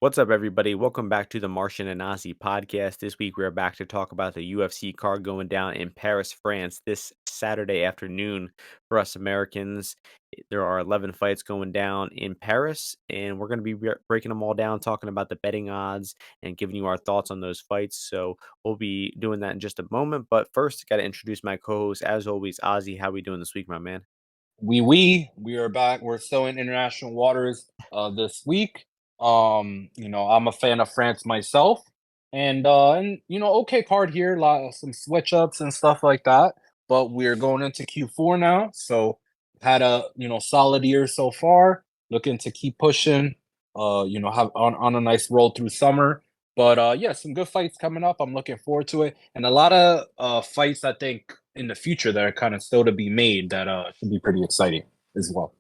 What's up, everybody? Welcome back to the Martian and Ozzy podcast. This week, we're back to talk about the UFC card going down in Paris, France this Saturday afternoon for us Americans. There are 11 fights going down in Paris, and we're going to be breaking them all down, talking about the betting odds and giving you our thoughts on those fights. So we'll be doing that in just a moment. But first, got to introduce my co host, as always, Ozzy. How we doing this week, my man? We are back. We're still in international waters this week. I'm a fan of France myself. And okay card here, some switch ups and stuff like that. But we're going into Q4 now. So had a solid year so far. Looking to keep pushing, have on a nice roll through summer. But yeah, some good fights coming up. I'm looking forward to it. And a lot of fights I think in the future that are kind of still to be made that should be pretty exciting as well.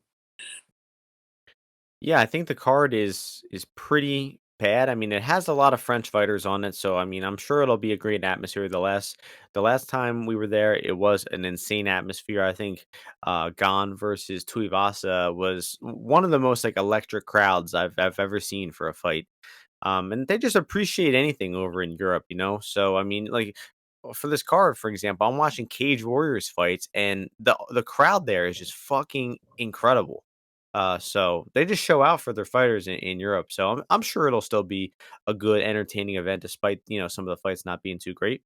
Yeah, I think the card is pretty bad. I mean, it has a lot of French fighters on it, so I mean, I'm sure it'll be a great atmosphere. The last time we were there, it was an insane atmosphere. I think Gane versus Tuivasa was one of the most like electric crowds I've ever seen for a fight. And they just appreciate anything over in Europe, you know. So I mean, like for this card, for example, I'm watching Cage Warriors fights, and the crowd there is just fucking incredible. So they just show out for their fighters in Europe. So I'm sure it'll still be a good, entertaining event, despite some of the fights not being too great.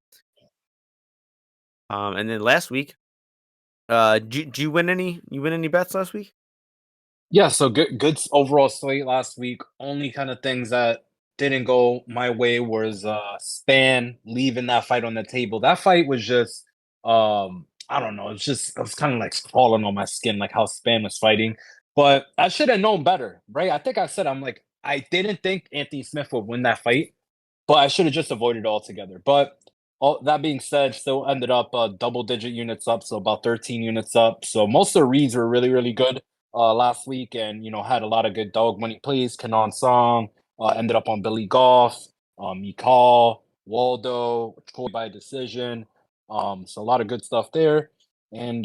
And then last week, did you win any? You win any bets last week? Yeah, so good overall slate last week. Only kind of things that didn't go my way was Span leaving that fight on the table. That fight was just I don't know, it was kind of like crawling on my skin like how Span was fighting. But I should have known better, right? I think I said I'm like I didn't think Anthony Smith would win that fight, but I should have just avoided it altogether. But all that being said, still ended up double digit units up, so about 13 units up. So most of the reads were really, really good last week, and had a lot of good dog money plays. Kanan Song ended up on Billy Goff, Mikal, Waldo, Troy by decision. So a lot of good stuff there. And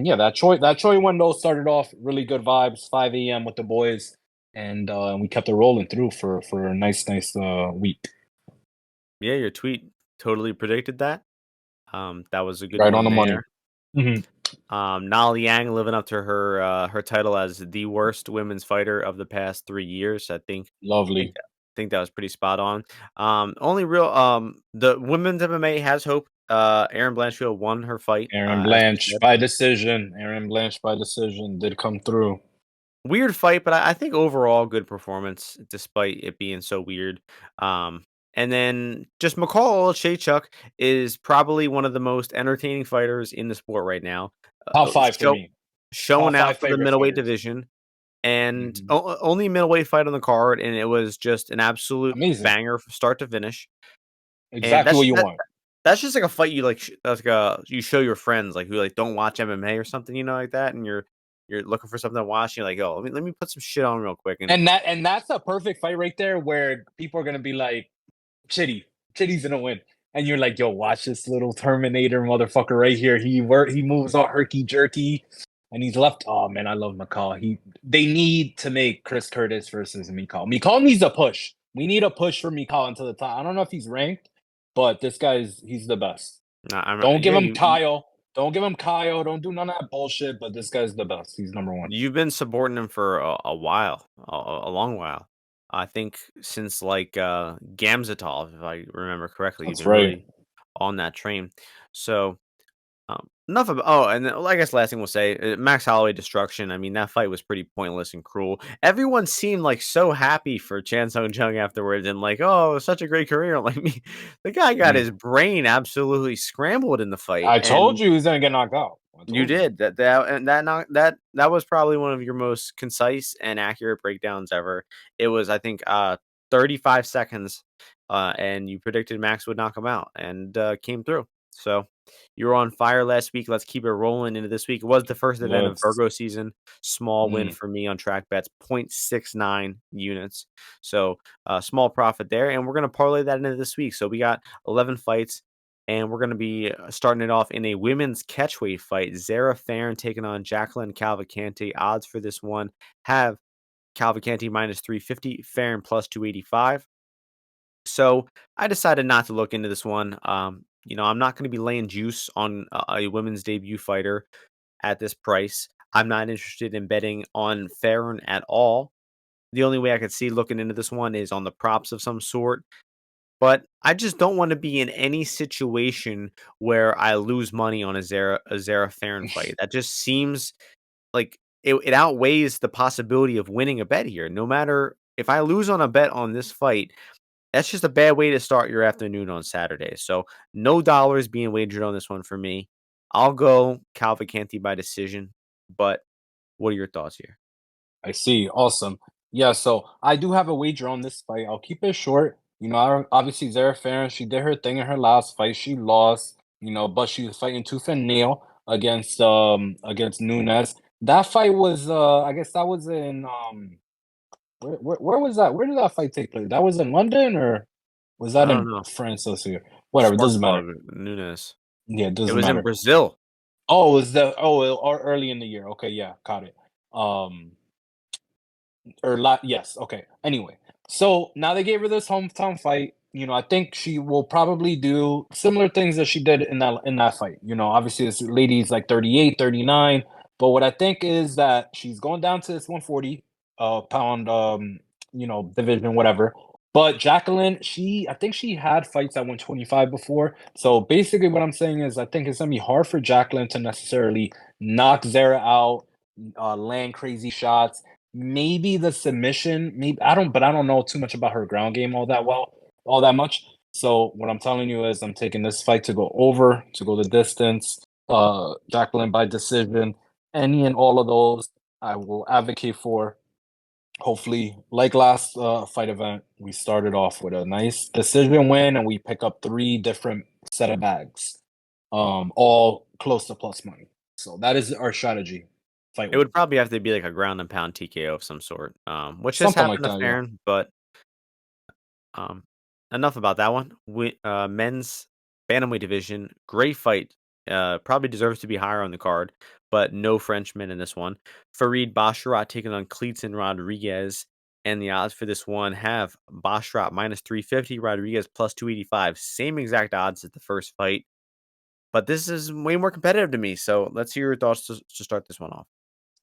yeah, that Troy window started off really good vibes, 5 a.m. with the boys, and we kept it rolling through for a nice week. Yeah, your tweet totally predicted that. That was a good Right on one the money. there. Mhm. Nali Yang living up to her title as the worst women's fighter of the past 3 years. Think Lovely. think that was pretty spot on. Only real the women's MMA has hope. Erin Blanchfield won her fight, Aaron as we Blanche said. by decision. Aaron Blanche by decision did come through. Weird fight, but I think overall good performance despite it being so weird. Um, and then just McCall Shaychuk is probably one of the most entertaining fighters in the sport right now. Top five for Show me. showing Top out five for the favorite middleweight fighters. division. And Mhm. only middleweight fight on the card, and it was just an absolute Amazing. banger from start to finish. And Exactly what you want. that's just like a fight you like. That's like you show your friends like who like don't watch MMA or something, like that, and you're looking for something to watch. And you're like, oh, let me put some shit on real quick. And And that's a perfect fight right there where people are gonna be like, Chitty, Chitty's gonna win. And you're like, yo, watch this little Terminator motherfucker right here. He moves all herky jerky, and he's left. Oh man, I love McCall. They need to make Chris Curtis versus Mikal. Mikal needs a push. We need a push for Mikal into the top. I don't know if he's ranked, but he's the best. Don't give yeah, him Kyle. Don't give him Kyle. Don't do none of that bullshit. But this guy's the best. He's number one. you've been supporting him for a while, a long while. I think since like Gamzatov, if I remember correctly, you've That's been right. really on that train. So enough about. Oh, and then, well, I guess last thing we'll say, Max Holloway destruction. I mean, that fight was pretty pointless and cruel. Everyone seemed like so happy for Chan Sung Jung afterwards, and like, oh, such a great career. Like me, the guy got Mm. his brain absolutely scrambled in the fight, I told and you he's gonna get knocked out. I you told you. did that, and that was probably one of your most concise and accurate breakdowns ever. It was, I think, 35 seconds, and you predicted Max would knock him out, and came through. So you were on fire last week. Let's keep it rolling into this week. It was the first event of Let's. Virgo season. Small win Mm. for me on track bets, 0.69 units. So small profit there, and we're gonna parlay that into this week. So we got 11 fights. And we're going to be starting it off in a women's catchweight fight. Zara Fairn taking on Jacqueline Cavalcanti. Odds for this one have Cavalcanti minus 350, Fairn plus 285. So I decided not to look into this one. I'm not going to be laying juice on a women's debut fighter at this price. I'm not interested in betting on Fairn at all. The only way I could see looking into this one is on the props of some sort. But I just don't want to be in any situation where I lose money on a Zara Fairn fight. That just seems like it outweighs the possibility of winning a bet here. No matter if I lose on a bet on this fight, that's just a bad way to start your afternoon on Saturday. So no dollars being wagered on this one for me. I'll go Cavalcanti by decision. But what are your thoughts here? I see. Awesome. Yeah, so I do have a wager on this fight. I'll keep it short. Obviously Zara Farron, she did her thing in her last fight. She lost, but she was fighting tooth and nail against Nunes. That fight was I guess that was in where was that? Where did that fight take place? That was in London or was I that don't in know. France this year? Whatever, it Smart doesn't matter. plug, Nunes. Yeah, it It doesn't was in matter. Brazil. Oh, was that or early in the year. Okay, yeah, got it. Um yes, okay. Anyway, so now they gave her this hometown fight. I think she will probably do similar things that she did in that fight. Obviously this lady's like 38, 39. But what I think is that she's going down to this 140 pound division, whatever. But Jacqueline, I think she had fights at 125 before. So basically what I'm saying is I think it's gonna be hard for Jacqueline to necessarily knock Zara out, land crazy shots. Maybe the submission, maybe I don't know too much about her ground game all that much. So what I'm telling you is I'm taking this fight to go over, to go the distance. Jacqueline by decision, any and all of those I will advocate for. Hopefully, like last fight event, we started off with a nice decision win and we pick up three different set of bags. All close to plus money. So that is our strategy fight It wise. would probably have to be like a ground and pound TKO of some sort, which has Something like happened to that, yeah. Farron, but um, enough about that one. Men's bantamweight division, great fight. Probably deserves to be higher on the card, but no Frenchman in this one. Farid Basharat taking on Rodrigues, and the odds for this one have Basharat minus 350, Rodriguez plus 285. Same exact odds as the first fight, but this is way more competitive to me. So let's hear your thoughts to start this one off.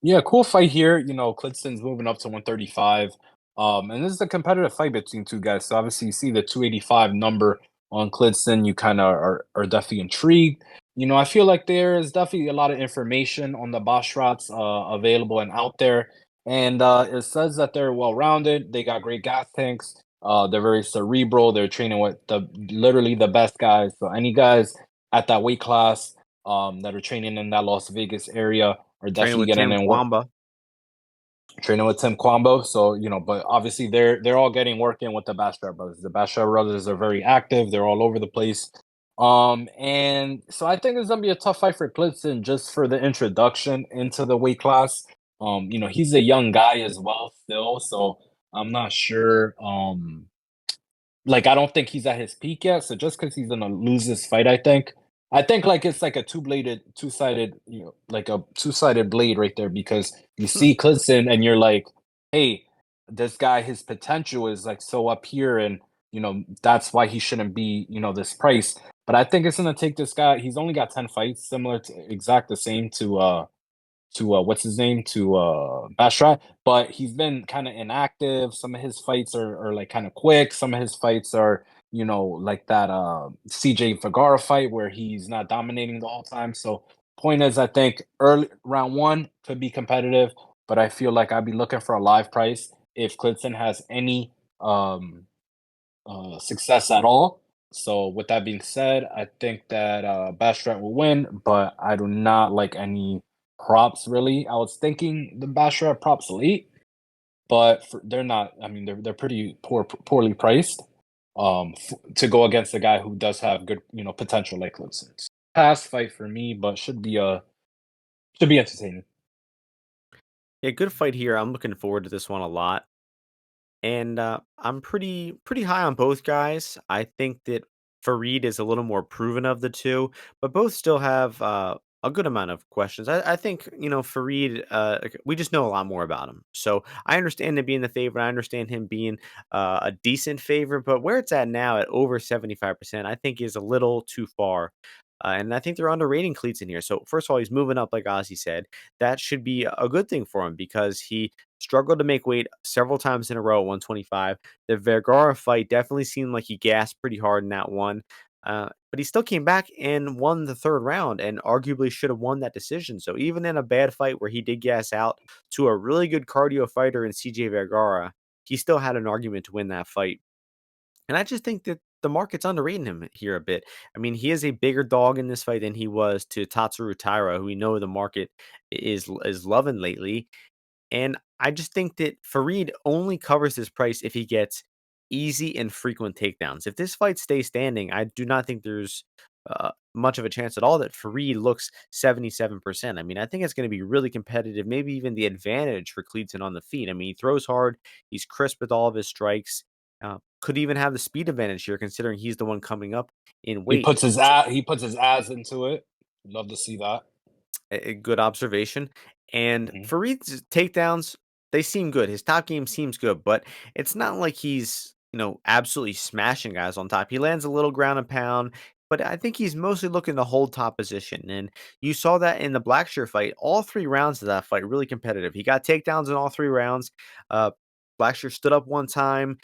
Yeah, cool fight here. Clidston's moving up to 135. And this is a competitive fight between two guys. So obviously you see the 285 number on Clidston, you kind of are definitely intrigued. I feel like there is definitely a lot of information on the Bashrats available and out there. And it says that they're well rounded, they got great gas tanks, they're very cerebral, they're training with the literally the best guys. So any guys at that weight class that are training in that Las Vegas area are Training definitely with getting Tim in work, Kwamba. training with Tim Kwambo. So, but obviously they're all getting work in with the Bashar brothers. The Bashar brothers are very active. They're all over the place. And so I think it's gonna be a tough fight for Clifton just for the introduction into the weight class. He's a young guy as well still, so I'm not sure. Like, I don't think he's at his peak yet, so just because he's gonna lose this fight, I think, like, it's like a two-sided, like a two-sided blade right there because you see Clidson and you're like, "Hey, this guy, his potential is, like, so up here, and, that's why he shouldn't be, this price." But I think it's gonna take this guy he's only got 10 fights, similar to exact the same to what's his name to Bashrat, but he's been kind of inactive. Some of his fights are like kind of quick. Some of his fights are like that CJ Vergara fight where he's not dominating the whole time. So point is, I think early round one could be competitive, but I feel like I'd be looking for a live price if Clifton has any um success at all. So with that being said, I think that Bashrat will win, but I do not like any props really. I was thinking the Bashrat props late, but they're not. I mean, they're pretty poorly priced to go against a guy who does have good potential like Clipson. Pass fight for me, but should be entertaining. Yeah, good fight here. I'm looking forward to this one a lot. And I'm pretty high on both guys. I think that Farid is a little more proven of the two, but both still have a good amount of questions. I think, Fareed, like, we just know a lot more about him. So I understand him being the favorite. I understand him being a decent favorite, but where it's at now at over 75%, I think is a little too far. And I think they're underrating cleats in here. So first of all, he's moving up, like Ozzy said. That should be a good thing for him because he struggled to make weight several times in a row at 125. The Vergara fight definitely seemed like he gasped pretty hard in that one. But he still came back and won the third round and arguably should have won that decision. So even in a bad fight where he did gas out to a really good cardio fighter in CJ Vergara, he still had an argument to win that fight. And I just think that the market's underrating him here a bit. I mean, he is a bigger dog in this fight than he was to Tatsuru Taira, who we know the market is loving lately. And I just think that Fareed only covers this price if he gets easy and frequent takedowns. If this fight stays standing, I do not think there's much of a chance at all that Fareed looks 77%. I mean, I think it's going to be really competitive, maybe even the advantage for Cleaton on the feet. I mean, he throws hard, he's crisp with all of his strikes. Could even have the speed advantage here, considering he's the one coming up in weight. He puts his ass into it. Love to see that. A good observation. And Mhm. Fareed's takedowns, they seem good. His top game seems good, but it's not like he's, absolutely smashing guys on top. He lands a little ground and pound, but I think he's mostly looking to hold top position. And you saw that in the Blackshear fight. All 3 rounds of that fight really competitive. He got takedowns in all 3 rounds. Uh, Blackshear stood up one time.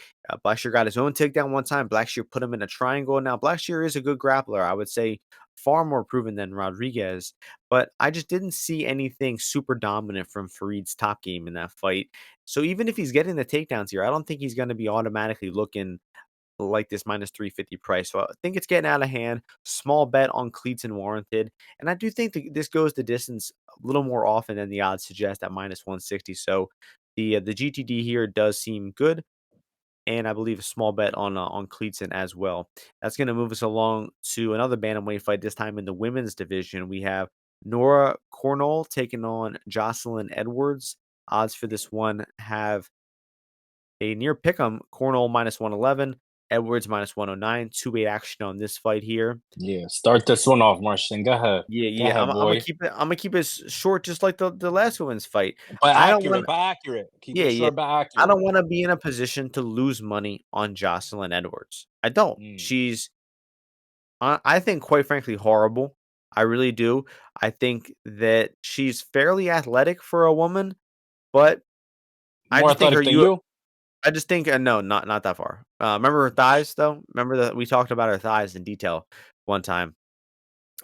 Blackshear got his own takedown one time. Blackshear put him in a triangle. Now, Blackshear is a good grappler. I would say far more proven than Rodriguez, but I just didn't see anything super dominant from Fareed's top game in that fight. So even if he's getting the takedowns here, I don't think he's going to be automatically looking like this minus 350 price. So I think it's getting out of hand. Small bet on cleats and warranted. And I do think that this goes the distance a little more often than the odds suggest at minus 160. So the GTD here does seem good, and I believe a small bet on Cleatson as well. That's going to move us along to another bantamweight fight. This time in the women's division, we have Nora Cornolle taking on Jocelyn Edwards. Odds for this one have a near pick'em. Cornolle minus 111, Edwards minus 109. 2-way action on this fight here. Yeah, start this one off, Martian. Go ahead. Yeah, Go yeah. I'm, ahead, I'm gonna boy. keep it. I'm gonna keep it short, just like the last women's fight. But I don't want. accurate, but accurate. Keep Yeah, it yeah. short but I accurate. don't wanna be in a position to lose money on Jocelyn Edwards. I don't. Mm. She's, I think, quite frankly, horrible. I really do. I think that she's fairly athletic for a woman, but I More just think athletic her than you you? I just think no, not that far. Remember her thighs, though? Remember that we talked about her thighs in detail one time,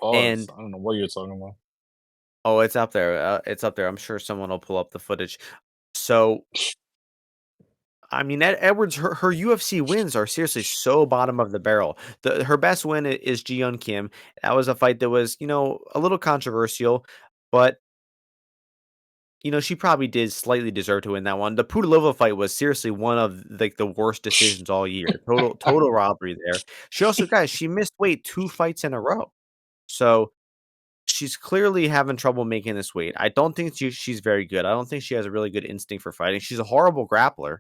Pause. and I don't know what you're talking about. oh, it's up there, it's up there. I'm sure someone will pull up the footage. So I mean, Edwards, her UFC wins are seriously so bottom of the barrel. Her best win is Ji-Yeon Kim. That was a fight that was, a little controversial, but she probably did slightly deserve to win that one. The Pudilova fight was seriously one of like the worst decisions all year. Total robbery there. She also, guys, she missed weight 2 fights in a row. So she's clearly having trouble making this weight. I don't think she's very good. I don't think she has a really good instinct for fighting. She's a horrible grappler.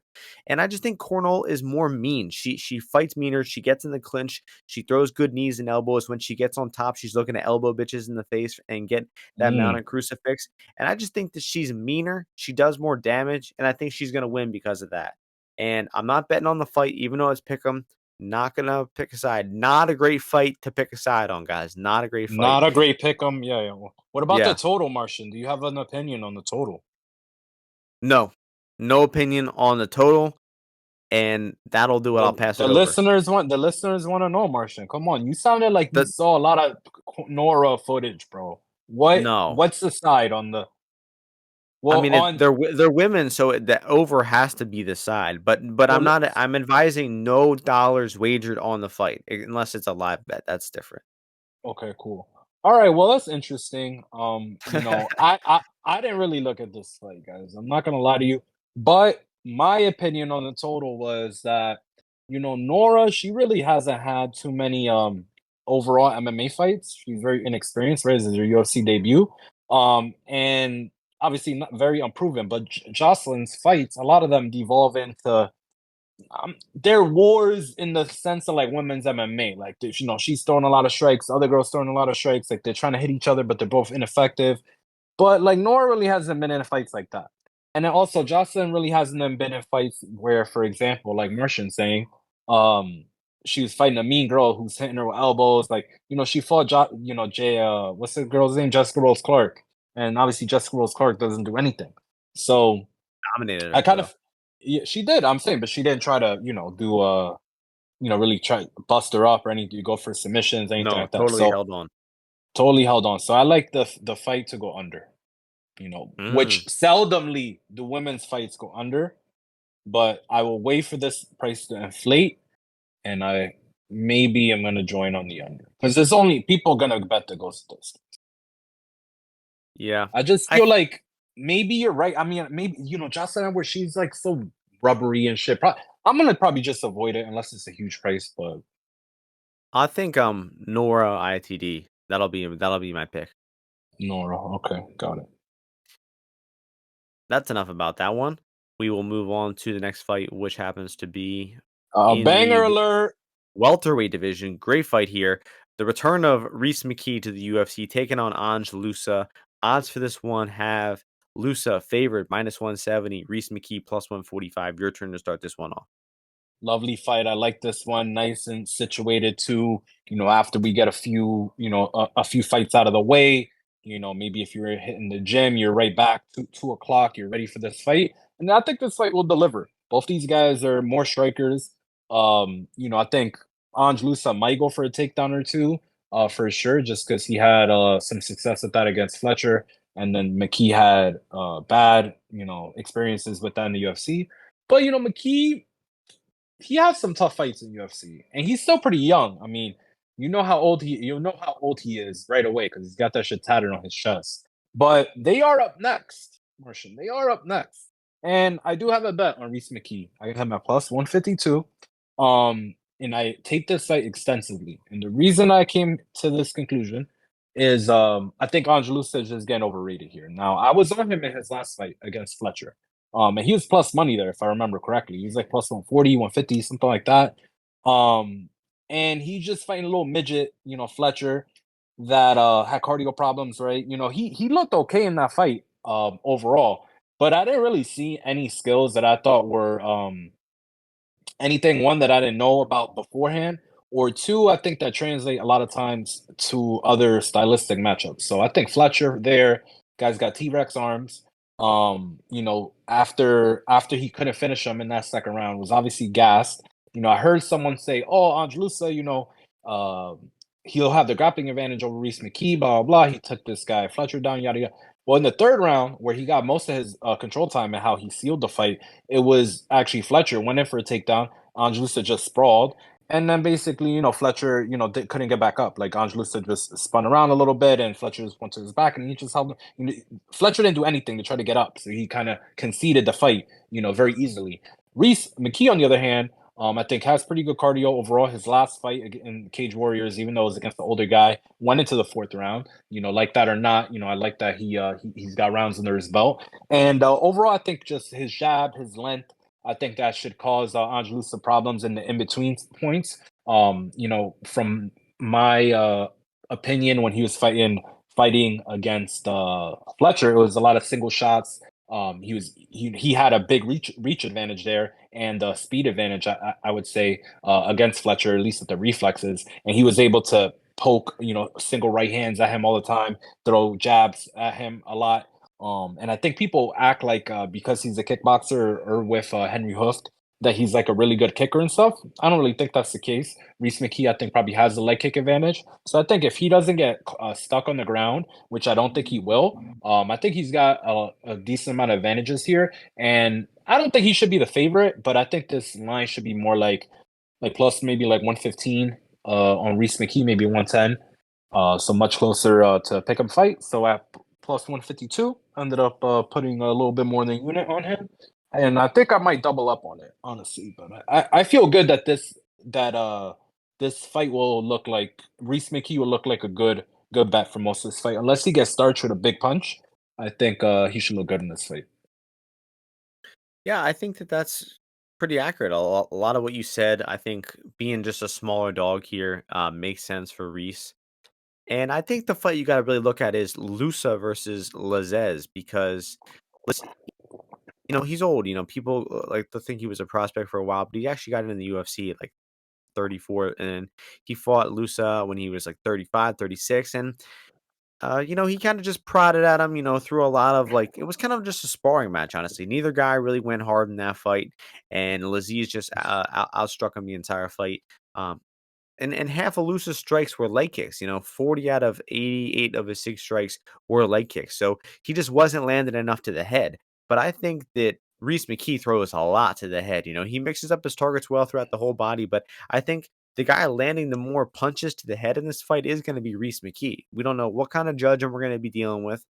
And I just think Cornell is more mean. She fights meaner. She gets in the clinch. She throws good knees and elbows. When she gets on top, she's looking to elbow bitches in the face and get that Mm. mounted crucifix. And I just think that she's meaner. She does more damage. And I think she's going to win because of that. And I'm not betting on the fight, even though it's pick 'em. Not gonna pick a side. Not a great fight to pick a side on, guys. Not a great fight. Not a great pick 'em. Yeah, yeah. What about the Yeah. total, Martian? Do you have an opinion on the total? No. No opinion on the total, and that'll do it. I'll pass it over. The listeners want to know, Martian. Come on, you sounded like you The saw a lot of Nora footage, bro. No. What's the side on the I well mean, on they're women, so the over has to be the side, but I'm well not I'm advising no dollars wagered on the fight, unless it's a live bet, that's different. okay, cool. All right, well that's interesting. I didn't really look at this fight, guys. I'm not gonna lie to you, but my opinion on the total was that Nora, she really hasn't had too many overall MMA fights. She's very inexperienced, right? This is her UFC debut. And obviously not very unproven, but Jocelyn's fights, a lot of them devolve into they're wars in the sense of like women's MMA. Like, she's throwing a lot of strikes, the other girl's throwing a lot of strikes. Like, they're trying to hit each other, but they're both ineffective. But like Nora really hasn't been in fights like that. And then also Jocelyn really hasn't been in fights where, for example, like Martian saying, um, she was fighting a mean girl who's hitting her with elbows. Like, she fought Jay what's the girl's name? Jessica Rose Clark. And obviously Jessica Rose Clark doesn't do anything. So Dominated I her kind though. of yeah, she did, I'm saying, but she didn't try to, do really try bust her up or anything, go for submissions, anything No, like that. totally So held on. totally held on. So I like the fight to go under, Mm. which seldomly the women's fights go under, but I will wait for this price to inflate, and I maybe I'm gonna join on the under because there's only people gonna bet the ghost this. Yeah. I just I feel like maybe you're right. I mean, maybe Jocelyn, where she's like so rubbery and shit. I'm gonna probably just avoid it unless it's a huge price. But I think Nora ITD. That'll be my pick. Nora, okay, got it. That's enough about that one. We will move on to the next fight, which happens to be in the Banger alert! welterweight division. Great fight here. The return of Reese-McKee to the UFC, taking on Ange Loosa. Odds for this one have Loosa favored -170, Reese-McKee +145. Your turn to start this one off. Lovely fight. I like this one. Nice and situated too. After we get a few, a few fights out of the way. Maybe if you're hitting the gym, you're right back to 2 o'clock. You're ready for this fight, and I think this fight will deliver. Both these guys are more strikers. I think Angelusa might go for a takedown or two, for sure, just because he had some success with that against Fletcher, and then McKee had bad, experiences with that in the UFC. But McKee, he has some tough fights in UFC, and he's still pretty young. I mean, you know how old he is right away because he's got that shit tatted on his chest. But they are up next, Martian. They are up next, and I do have a bet on Reese McKee. I have my +152, and I take this fight extensively. And the reason I came to this conclusion is I think Angelusa is just getting overrated here. Now, I was on him in his last fight against Fletcher. And he was plus money there, if I remember correctly. He was like plus 140, 150, something like that. Um, and he just fighting a little midget, Fletcher, that had cardio problems, right? He looked okay in that fight, overall, but I didn't really see any skills that I thought were anything, one, that I didn't know about beforehand, or two, I think that translate a lot of times to other stylistic matchups. So I think Fletcher there, guy's got T-Rex arms. After he couldn't finish him in that second round, was obviously gassed. I heard someone say, "Oh, Angelusa, uh, he'll have the grappling advantage over Reese McKee." Blah blah blah. He took this guy Fletcher down, yada yada. Well, in the third round, where he got most of his control time and how he sealed the fight, it was actually Fletcher went in for a takedown. Angelusa just sprawled. And then basically, Fletcher, couldn't get back up. Like Angelusa just spun around a little bit, and Fletcher just went to his back, and he just held. Fletcher didn't do anything to try to get up, so he kind of conceded the fight, very easily. Reese McKee, on the other hand, I think has pretty good cardio overall. His last fight in Cage Warriors, even though it was against the older guy, went into the fourth round. Like that or not, I like that he's got rounds under his belt. And overall, I think just his jab, his length, I think that should cause Angelus some problems in the in between points. From my opinion, when he was fighting against Fletcher, it was a lot of single shots. He had a big reach advantage there and speed advantage. I would say against Fletcher, at least with the reflexes, and he was able to poke single right hands at him all the time, throw jabs at him a lot. And I think people act like because he's a kickboxer or with Henry Hooft that he's like a really good kicker and stuff. I don't really think that's the case. Reese McKee, I think, probably has the leg kick advantage. So I think if he doesn't get stuck on the ground, which I don't think he will, I think he's got a decent amount of advantages here. And I don't think he should be the favorite, but I think this line should be more like plus maybe like 115 on Reese McKee, maybe 110. So much closer to pick up fight. So at plus 152, ended up putting a little bit more than a unit on him. And I think I might double up on it, honestly. But I feel good that this fight will look like Reese McKee will look like a good bet for most of this fight. Unless he gets starched with a big punch, I think he should look good in this fight. Yeah, I think that's Pretty accurate. A lot of what you said, I think being just a smaller dog here makes sense for Reese. And I think the fight you got to really look at is Lusa versus Lazez because, he's old. People like to think he was a prospect for a while, but he actually got into the UFC at like 34, and he fought Lusa when he was like 35, 36, and he kind of just prodded at him, through a lot of like it was kind of just a sparring match, honestly. Neither guy really went hard in that fight, and Laziz just outstruck him the entire fight. Um, and half of Lusa's strikes were leg kicks, 40 out of 88 of his 6 strikes were leg kicks, so he just wasn't landing enough to the head. But I think that Reese-McKee throws a lot to the head, he mixes up his targets well throughout the whole body, but I think the guy landing the more punches to the head in this fight is gonna be Reese-McKee. We don't know what kind of judge we're gonna be dealing with.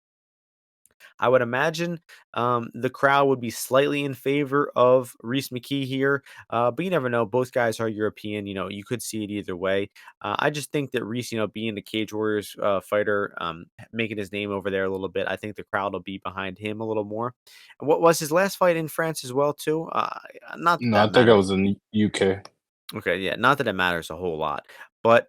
I would imagine the crowd would be slightly in favor of Reese-McKee here, but you never know. Both guys are European. You could see it either way. I just think that Reese, being the Cage Warriors fighter, making his name over there a little bit, I think the crowd will be behind him a little more. What was his last fight in France as well, too? Not that No, I that think I matters. was in UK. Okay, yeah, not that it matters a whole lot, but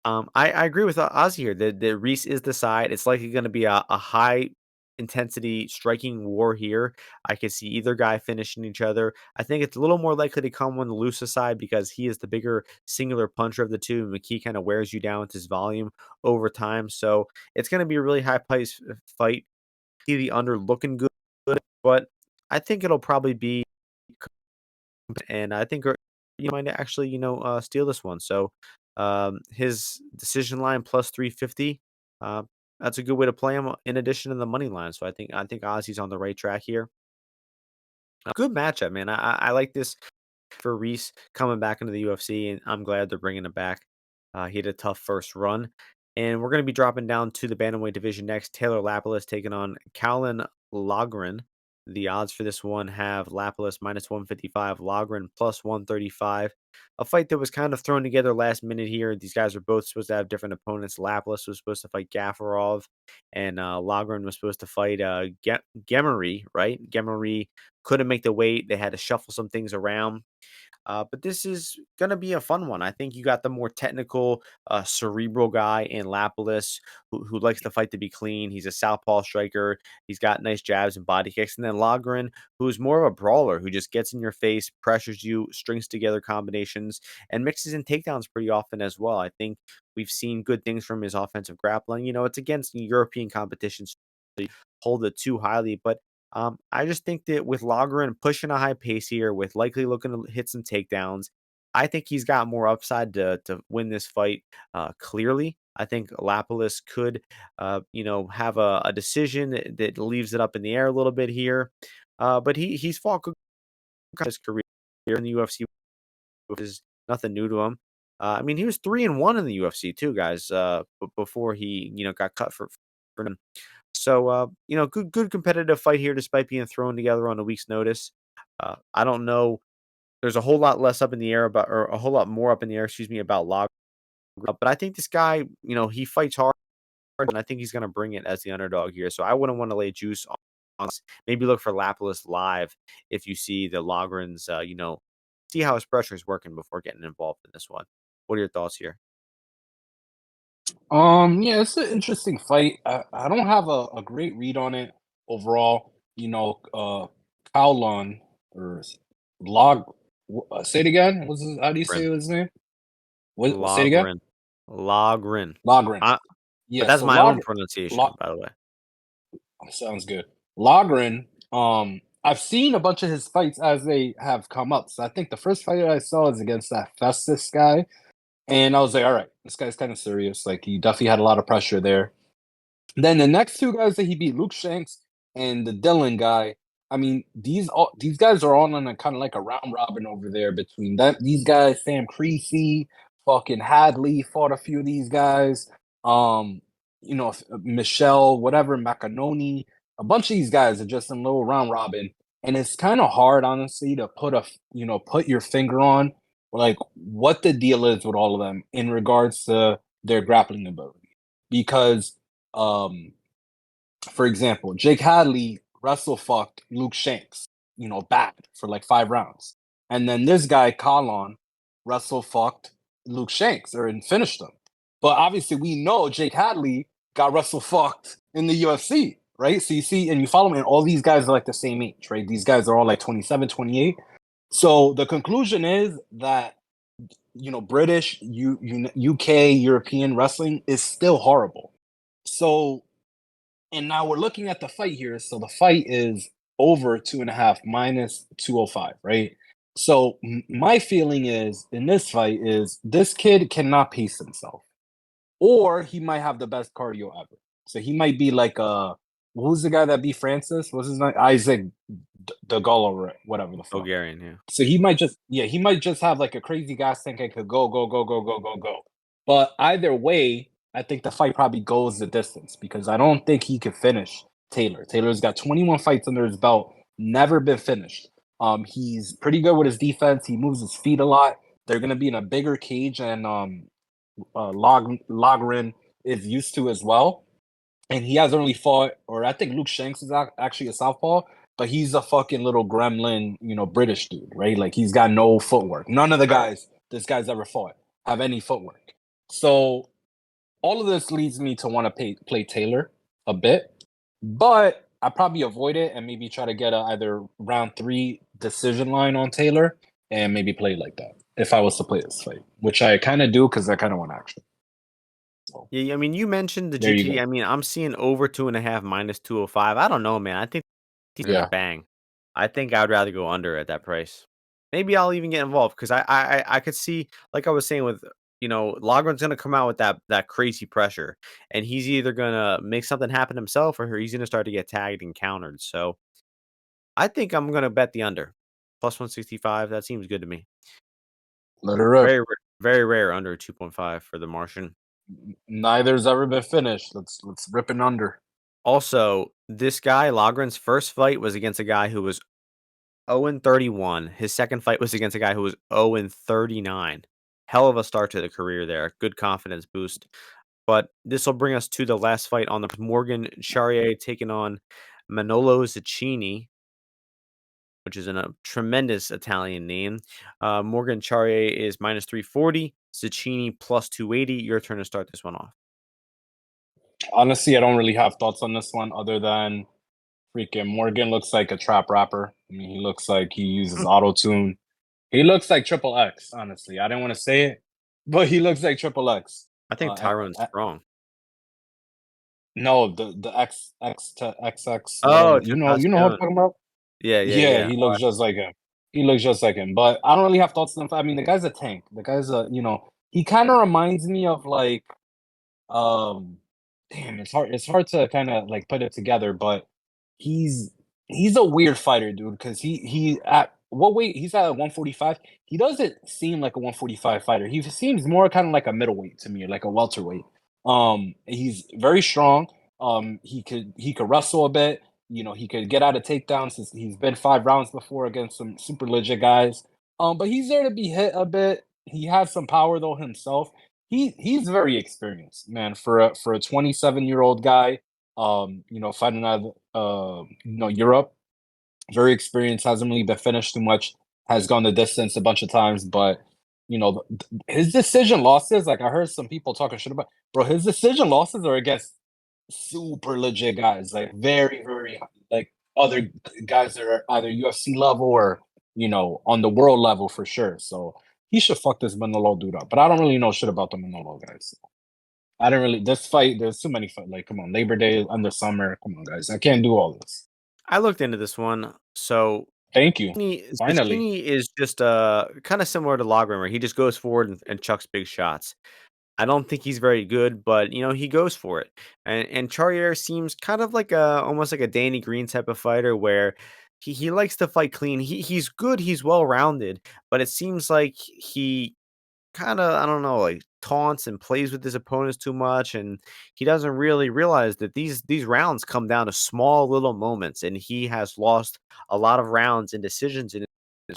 I agree with Ozzy here that Reese is the side. It's likely going to be a high intensity striking war here. I could see either guy finishing each other. I think it's a little more likely to come on the Lusa side because he is the bigger singular puncher of the two. McKee kind of wears you down with his volume over time. So it's going to be a really high pace fight. See the under looking good, but I think it'll probably be, and I think you might actually, steal this one. So, his decision line plus 350. Uh, that's a good way to play him in addition to the money line. So I think Ozzy's on the right track here. Good matchup, man. I like this for Reese coming back into the UFC, and I'm glad they're bringing him back. He had a tough first run, and we're going to be dropping down to the bantamweight division next. Taylor Lapilus taking on Callan-Loughran. The odds for this one have Lapilus minus 155, Loughran plus 135. A fight that was kind of thrown together last minute here. These guys are both supposed to have different opponents. Lapilus was supposed to fight Gafarov, and Loughran was supposed to fight Ghemmouri, right? Ghemmouri couldn't make the weight. They had to shuffle some things around. But this is going to be a fun one. I think you got the more technical, cerebral guy in Lapilus who likes the fight to be clean. He's a southpaw striker. He's got nice jabs and body kicks. And then Loughran, who's more of a brawler, who just gets in your face, pressures you, strings together combinations, and mixes in takedowns pretty often as well. I think we've seen good things from his offensive grappling. It's against European competitions. So you hold it too highly, but I just think that with Loughran pushing a high pace here, with likely looking to hit some takedowns, I think he's got more upside to win this fight clearly. I think Lapilus could, have a decision that leaves it up in the air a little bit here. But he's fought good in his career in the UFC, which is nothing new to him. I mean, he was 3-1 in the UFC too, guys. Before he got cut for so, good competitive fight here despite being thrown together on a week's notice. I don't know. There's a whole lot less up in the air about, or a whole lot more up in the air, excuse me, about Log. But I think this guy, he fights hard, and I think he's going to bring it as the underdog here. So I wouldn't want to lay juice on this. Maybe look for Lapilus live if you see the Logran's, see how his pressure is working before getting involved in this one. What are your thoughts here? Yeah, it's an interesting fight. I don't have a great read on it overall. Kowlon or Log. Say it again. How do you say Logran. his name? Say it again. Logran. Logran. Logren. But Yeah. that's So my own pronunciation, by the way. sounds good. Logren. I've seen a bunch of his fights as they have come up. So I think the first fight that I saw is against that Festus guy, and I was like, all right, this guy's kind of serious. Like he definitely had a lot of pressure there. Then the next two guys that he beat, Luke Shanks and the Dylan guy. I mean, these guys are all on a kind of like a round robin over there between that these guys. Sam Creasy, fucking Hadley fought a few of these guys. Um, Michelle, whatever, Macanoni, a bunch of these guys are just in a little round robin, and it's kind of hard, honestly, to put your finger on like what the deal is with all of them in regards to their grappling ability, because um, for example, Jake Hadley wrestle fucked Luke Shanks. bad for like 5 rounds. And then this guy, Kalon, wrestle fucked Luke Shanks or and finished him. But obviously, we know Jake Hadley got wrestle fucked in the UFC, right? So you see, and you follow me, and all these guys are like the same age, right? These guys are all like 27, 28. So the conclusion is that British, UK, European wrestling is still horrible. So, and now we're looking at the fight here. So the fight is over 2.5 minus 205, right? So my feeling is in this fight is this kid cannot pace himself, or he might have the best cardio ever. So he might be like who's the guy that beat Francis? What's his name? Isaac the or whatever the fuck. Bulgarian, yeah. So he might just have like a crazy gas tank and could go, go, go, go, go, go, go. But either way, I think the fight probably goes the distance because I don't think he could finish Taylor. Taylor's got 21 fights under his belt, never been finished. He's pretty good with his defense. He moves his feet a lot. They're gonna be in a bigger cage, and Loughran is used to as well. And he hasn't really fought, or I think Luke Shanks is actually a southpaw, but he's a fucking little gremlin, British dude, right? Like he's got no footwork. None of the guys this guy's ever fought have any footwork. So all of this leads me to want to play Taylor a bit, but I probably avoid it and maybe try to get either round 3 decision line on Taylor and maybe play like that if I was to play this fight, which I kind of do because I kind of want action. So Yeah, I mean, you mentioned the there you GT. go. I mean, I'm seeing over 2.5 minus 205. I don't know, man. I think he's gonna Yeah. bang. I think I'd rather go under at that price. Maybe I'll even get involved because I could see, like I was saying with Loughran's gonna come out with that crazy pressure, and he's either gonna make something happen himself or he's gonna start to get tagged and countered. So I think I'm gonna bet the under plus 165. That seems good to me. Let her rip. Very rare under 2.5 for the Martian. Neither's ever been finished. Let's rip it under. Also, this guy, Loughran's first fight was against a guy who was 0-31. His second fight was against a guy who was 0-39. Hell of a start to the career there. Good confidence boost. But this will bring us to the last fight on the Morgan Charriere taking on Manolo-Ghemmouri, which is a tremendous Italian name. Morgan Charriere is minus 340. Ghemmouri plus 280. Your turn to start this one off. Honestly, I don't really have thoughts on this one other than freaking Morgan looks like a trap rapper. I mean, he looks like he uses auto tune. He looks like Triple X. Honestly, I didn't want to say it, but he looks like Triple X. I think Tyrone's strong. No, the X to XX Oh, whatever. You know what I'm Tentacion. talking about? Yeah, Yeah. he looks just like him. He looks just like him. But I don't really have thoughts on him. I mean, the guy's a tank. The guy's he kind of reminds me of like um damn, it's hard to kind of like put it together, but he's he's a weird fighter, dude, because he at what weight he's at 145. He doesn't seem like a 145 fighter. He seems more kind of like a middleweight to me, like a welterweight. He's very strong. He could wrestle a bit. He could get out of takedowns since he's been 5 rounds before against some super legit guys. But he's there to be hit a bit. He has some power though himself. He's very experienced, man, for a 27-year-old guy. Fighting out of Europe, very experienced, hasn't really been finished too much, has gone the distance a bunch of times, but his decision losses, like I heard some people talking shit about, bro, his decision losses are against super legit guys, like very, very like other guys that are either UFC level or on the world level for sure. So he should fuck this Manolo dude up. But I don't really know shit about the Manolo guys. I didn't really this fight. There's too many fight. Like, come on, Labor Day, under summer. Come on, guys. I can't do all this. I looked into this one. So Thank you. Finally. Zacchini is just kind of similar to Loughran, where he just goes forward and chucks big shots. I don't think he's very good, but he goes for it. And Charriere seems kind of like almost like a Danny Green type of fighter where he likes to fight clean. He's good, he's well rounded, but it seems like he kinda, I don't know, like, taunts and plays with his opponents too much, and he doesn't really realize that these rounds come down to small little moments, and he has lost a lot of rounds and decisions in it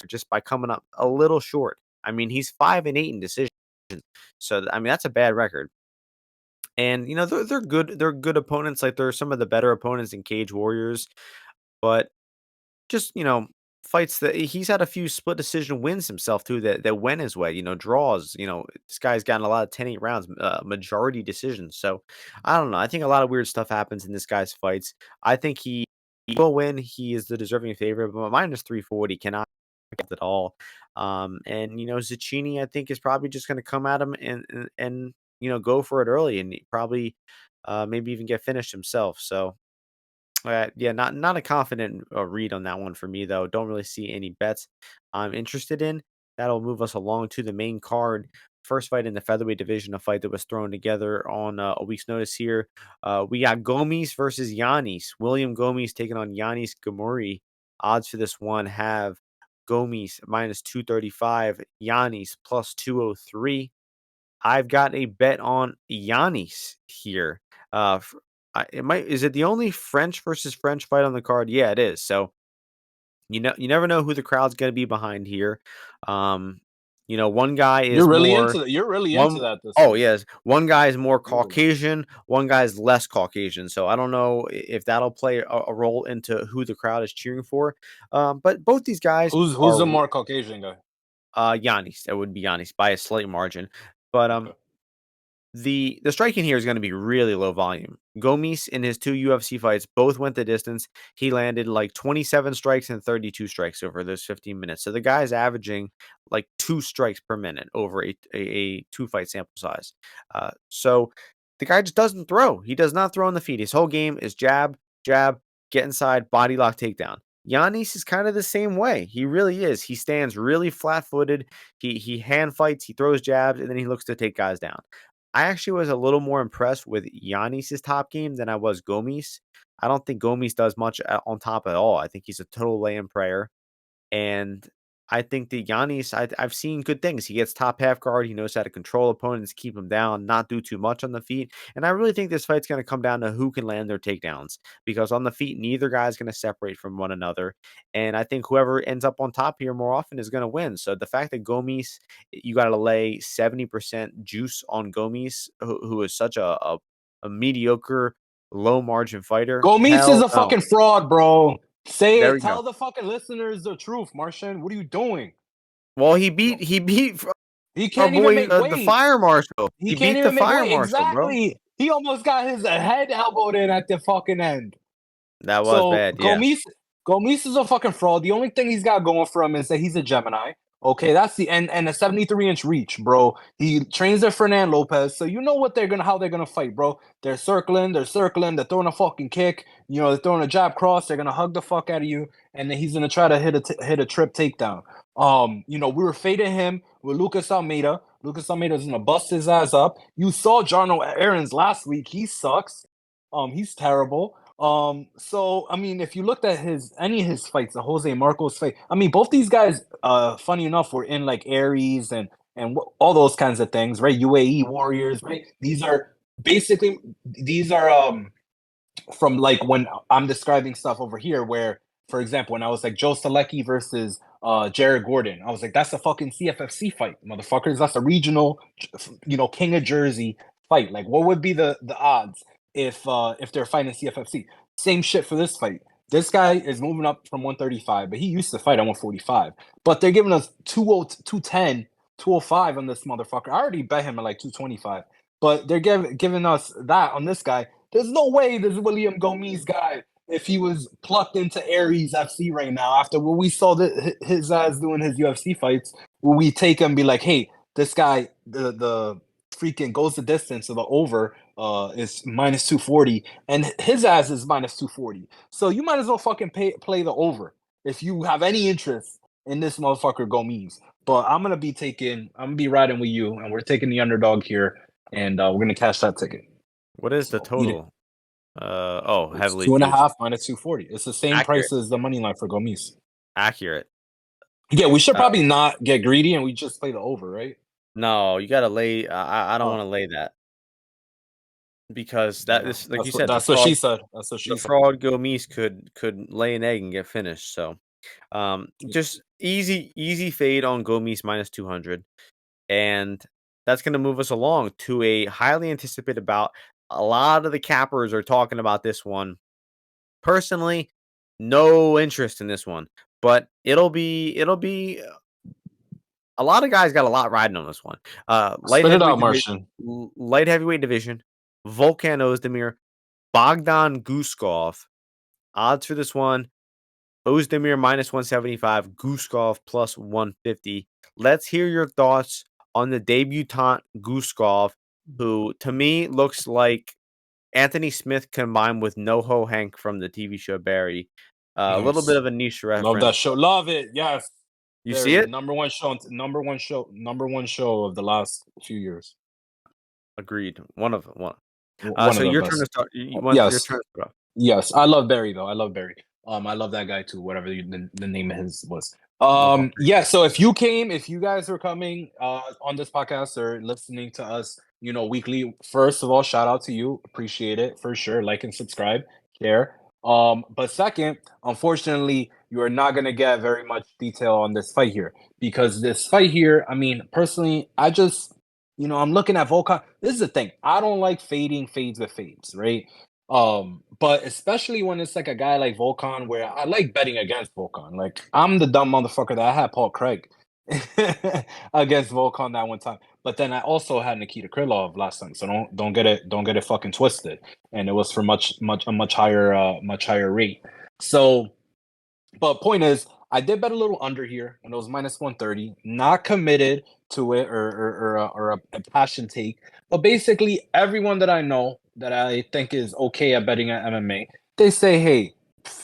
just by coming up a little short. I mean, he's 5-8 in decisions, so, I mean, that's a bad record. And, they're good opponents, like, they're some of the better opponents in Cage Warriors, but just, fights that he's had a few split decision wins himself too that went his way, draws. This guy's gotten a lot of 10-8 rounds, majority decisions. So I don't know. I think a lot of weird stuff happens in this guy's fights. I think he will win. He is the deserving favorite, but minus 340 cannot get at all. And Zecchini, I think, is probably just going to come at him and go for it early and probably maybe even get finished himself. So yeah, not a confident read on that one for me though. Don't really see any bets I'm interested in. That'll move us along to the main card. First fight in the featherweight division, a fight that was thrown together on a week's notice here. We got Gomis versus Yanis. William Gomis taking on Gane-Spivak. Odds for this one have Gomis minus 235, Yanis plus 203. I've got a bet on Yanis here. Is it the only French versus French fight on the card? Yeah, it is. So you never know who the crowd's going to be behind here. Um, one guy is more You're really into one. that this Oh week. yes, one guy is more Really? Caucasian. One guy is less Caucasian. So I don't know if that'll play a role into who the crowd is cheering for. But both these guys Who's are the more Caucasian guy? Giannis. That would be Giannis by a slight margin. But Okay. the striking here is going to be really low volume. Gomis in his 2 UFC fights both went the distance. He landed like 27 strikes and 32 strikes over those 15 minutes. So the guy's averaging like 2 strikes per minute over a 2-fight sample size. So the guy just doesn't throw. He does not throw on the feet. His whole game is jab, jab, get inside, body lock, takedown. Yanis is kind of the same way. He really is. He stands really flat-footed. He hand fights, he throws jabs, and then he looks to take guys down. I actually was a little more impressed with Giannis's top game than I was Gomis. I don't think Gomis does much on top at all. I think he's a total lay-in prayer. And I think that Giannis, I've seen good things. He gets top half guard. He knows how to control opponents, keep them down, not do too much on the feet. And I really think this fight's going to come down to who can land their takedowns because on the feet, neither guy's going to separate from one another. And I think whoever ends up on top here more often is going to win. So the fact that Gomis, you got to lay 70% juice on Gomis, who is such a mediocre, low margin fighter. Gomis is Hell a no. fucking fraud, bro. Say There it. we go. Tell the fucking listeners the truth, Martian. What are you doing? Well, he beat He our can't even boy, make the weight. fire marshal. He He can't beat the even make fire weight. marshal, bro. Exactly. He almost got his head elbowed in at the fucking end. That was So bad, yeah. Gomis is a fucking fraud. The only thing he's got going for him is that he's a Gemini. Okay, that's the and a 73-inch reach, bro. He trains at Fernan Lopez, so you know what how they're gonna fight, bro. They're circling, they're throwing a fucking kick, they're throwing a jab cross, they're gonna hug the fuck out of you, and then he's gonna try to hit a trip takedown. We were fading him with Lucas Almeida. Lucas Almeida is gonna bust his ass up. You saw Jarno Aarons last week. He sucks. He's terrible. So I mean, if you looked at any of his fights, the Jose Marcos fight, I mean, both these guys, funny enough, were in like Aries and all those kinds of things, right? UAE Warriors, right? These are from like when I'm describing stuff over here, where, for example, when I was like Joe Selecki versus Jared Gordon, I was like, that's a fucking CFFC fight, motherfuckers. That's a regional, King of Jersey fight. Like, what would be the odds if they're fighting CFFC? Same shit for this fight. This guy is moving up from 135, but he used to fight at 145. But they're giving us 210, 205 on this motherfucker. I already bet him at like 225, but they're giving us that on this guy. There's no way this William Gomis guy, if he was plucked into Aries FC right now, after what we saw his ass doing his UFC fights, will we take him and be like, hey, this guy, the freaking goes the distance, so the over is minus 240, and his ass is minus 240. So you might as well fucking play the over if you have any interest in this motherfucker Gomis. But I'm gonna be riding with you, and we're taking the underdog here, and we're gonna cash that ticket. What is the So eat it. total? It's Heavily two and a juiced. half minus 240. It's the same Accurate. price as the money line for Gomis. Accurate. Yeah, we should Uh, probably not get greedy and we just play the over, right? no, you gotta lay I don't Oh, wanna lay that because that yeah. is like you said, That's what she said. That's what the she said. fraud Gomis could lay an egg and get finished. So just easy fade on Gomis minus 200. And that's going to move us along to a highly anticipated bout. A lot of the cappers are talking about this one. Personally, no interest in this one. but it'll be a lot of guys got a lot riding on this one. Spit it out, Martian. Light heavyweight division, Volkan Oezdemir, Bogdan Guskov. Odds for this one, Oezdemir -175, Guskov +150. Let's hear your thoughts on the debutant Guskov, who to me looks like Anthony Smith combined with NoHo Hank from the TV show Barry. A little bit Nice. of a niche Love that reference. show. Love it. Yes. You see Barry, it? number one show of the last few years. Agreed. One of one. One of So the your turn to best. start. You want your Yes. turn to start off. Yes, I love Barry though. I love Barry. I love that guy too. Whatever the name of his was. No problem. Yeah. So if you guys were coming on this podcast or listening to us, weekly. First of all, shout out to you. Appreciate it for sure. Like and subscribe, share. But second, unfortunately, you are not gonna get very much detail on this fight here because this fight here. I mean, personally, I'm looking at Volkan. This is the thing. I don't like fading fades with fades, right? But especially when it's like a guy like Volkan, where I like betting against Volkan. Like I'm the dumb motherfucker that I had Paul Craig against Volkan that one time. But then I also had Nikita Krylov last time. So don't get it fucking twisted. And it was for a much higher rate. So but point is, I did bet a little under here when it was -130. Not committed to it or a passion take, but basically everyone that I know that I think is okay at betting at MMA, they say, "Hey,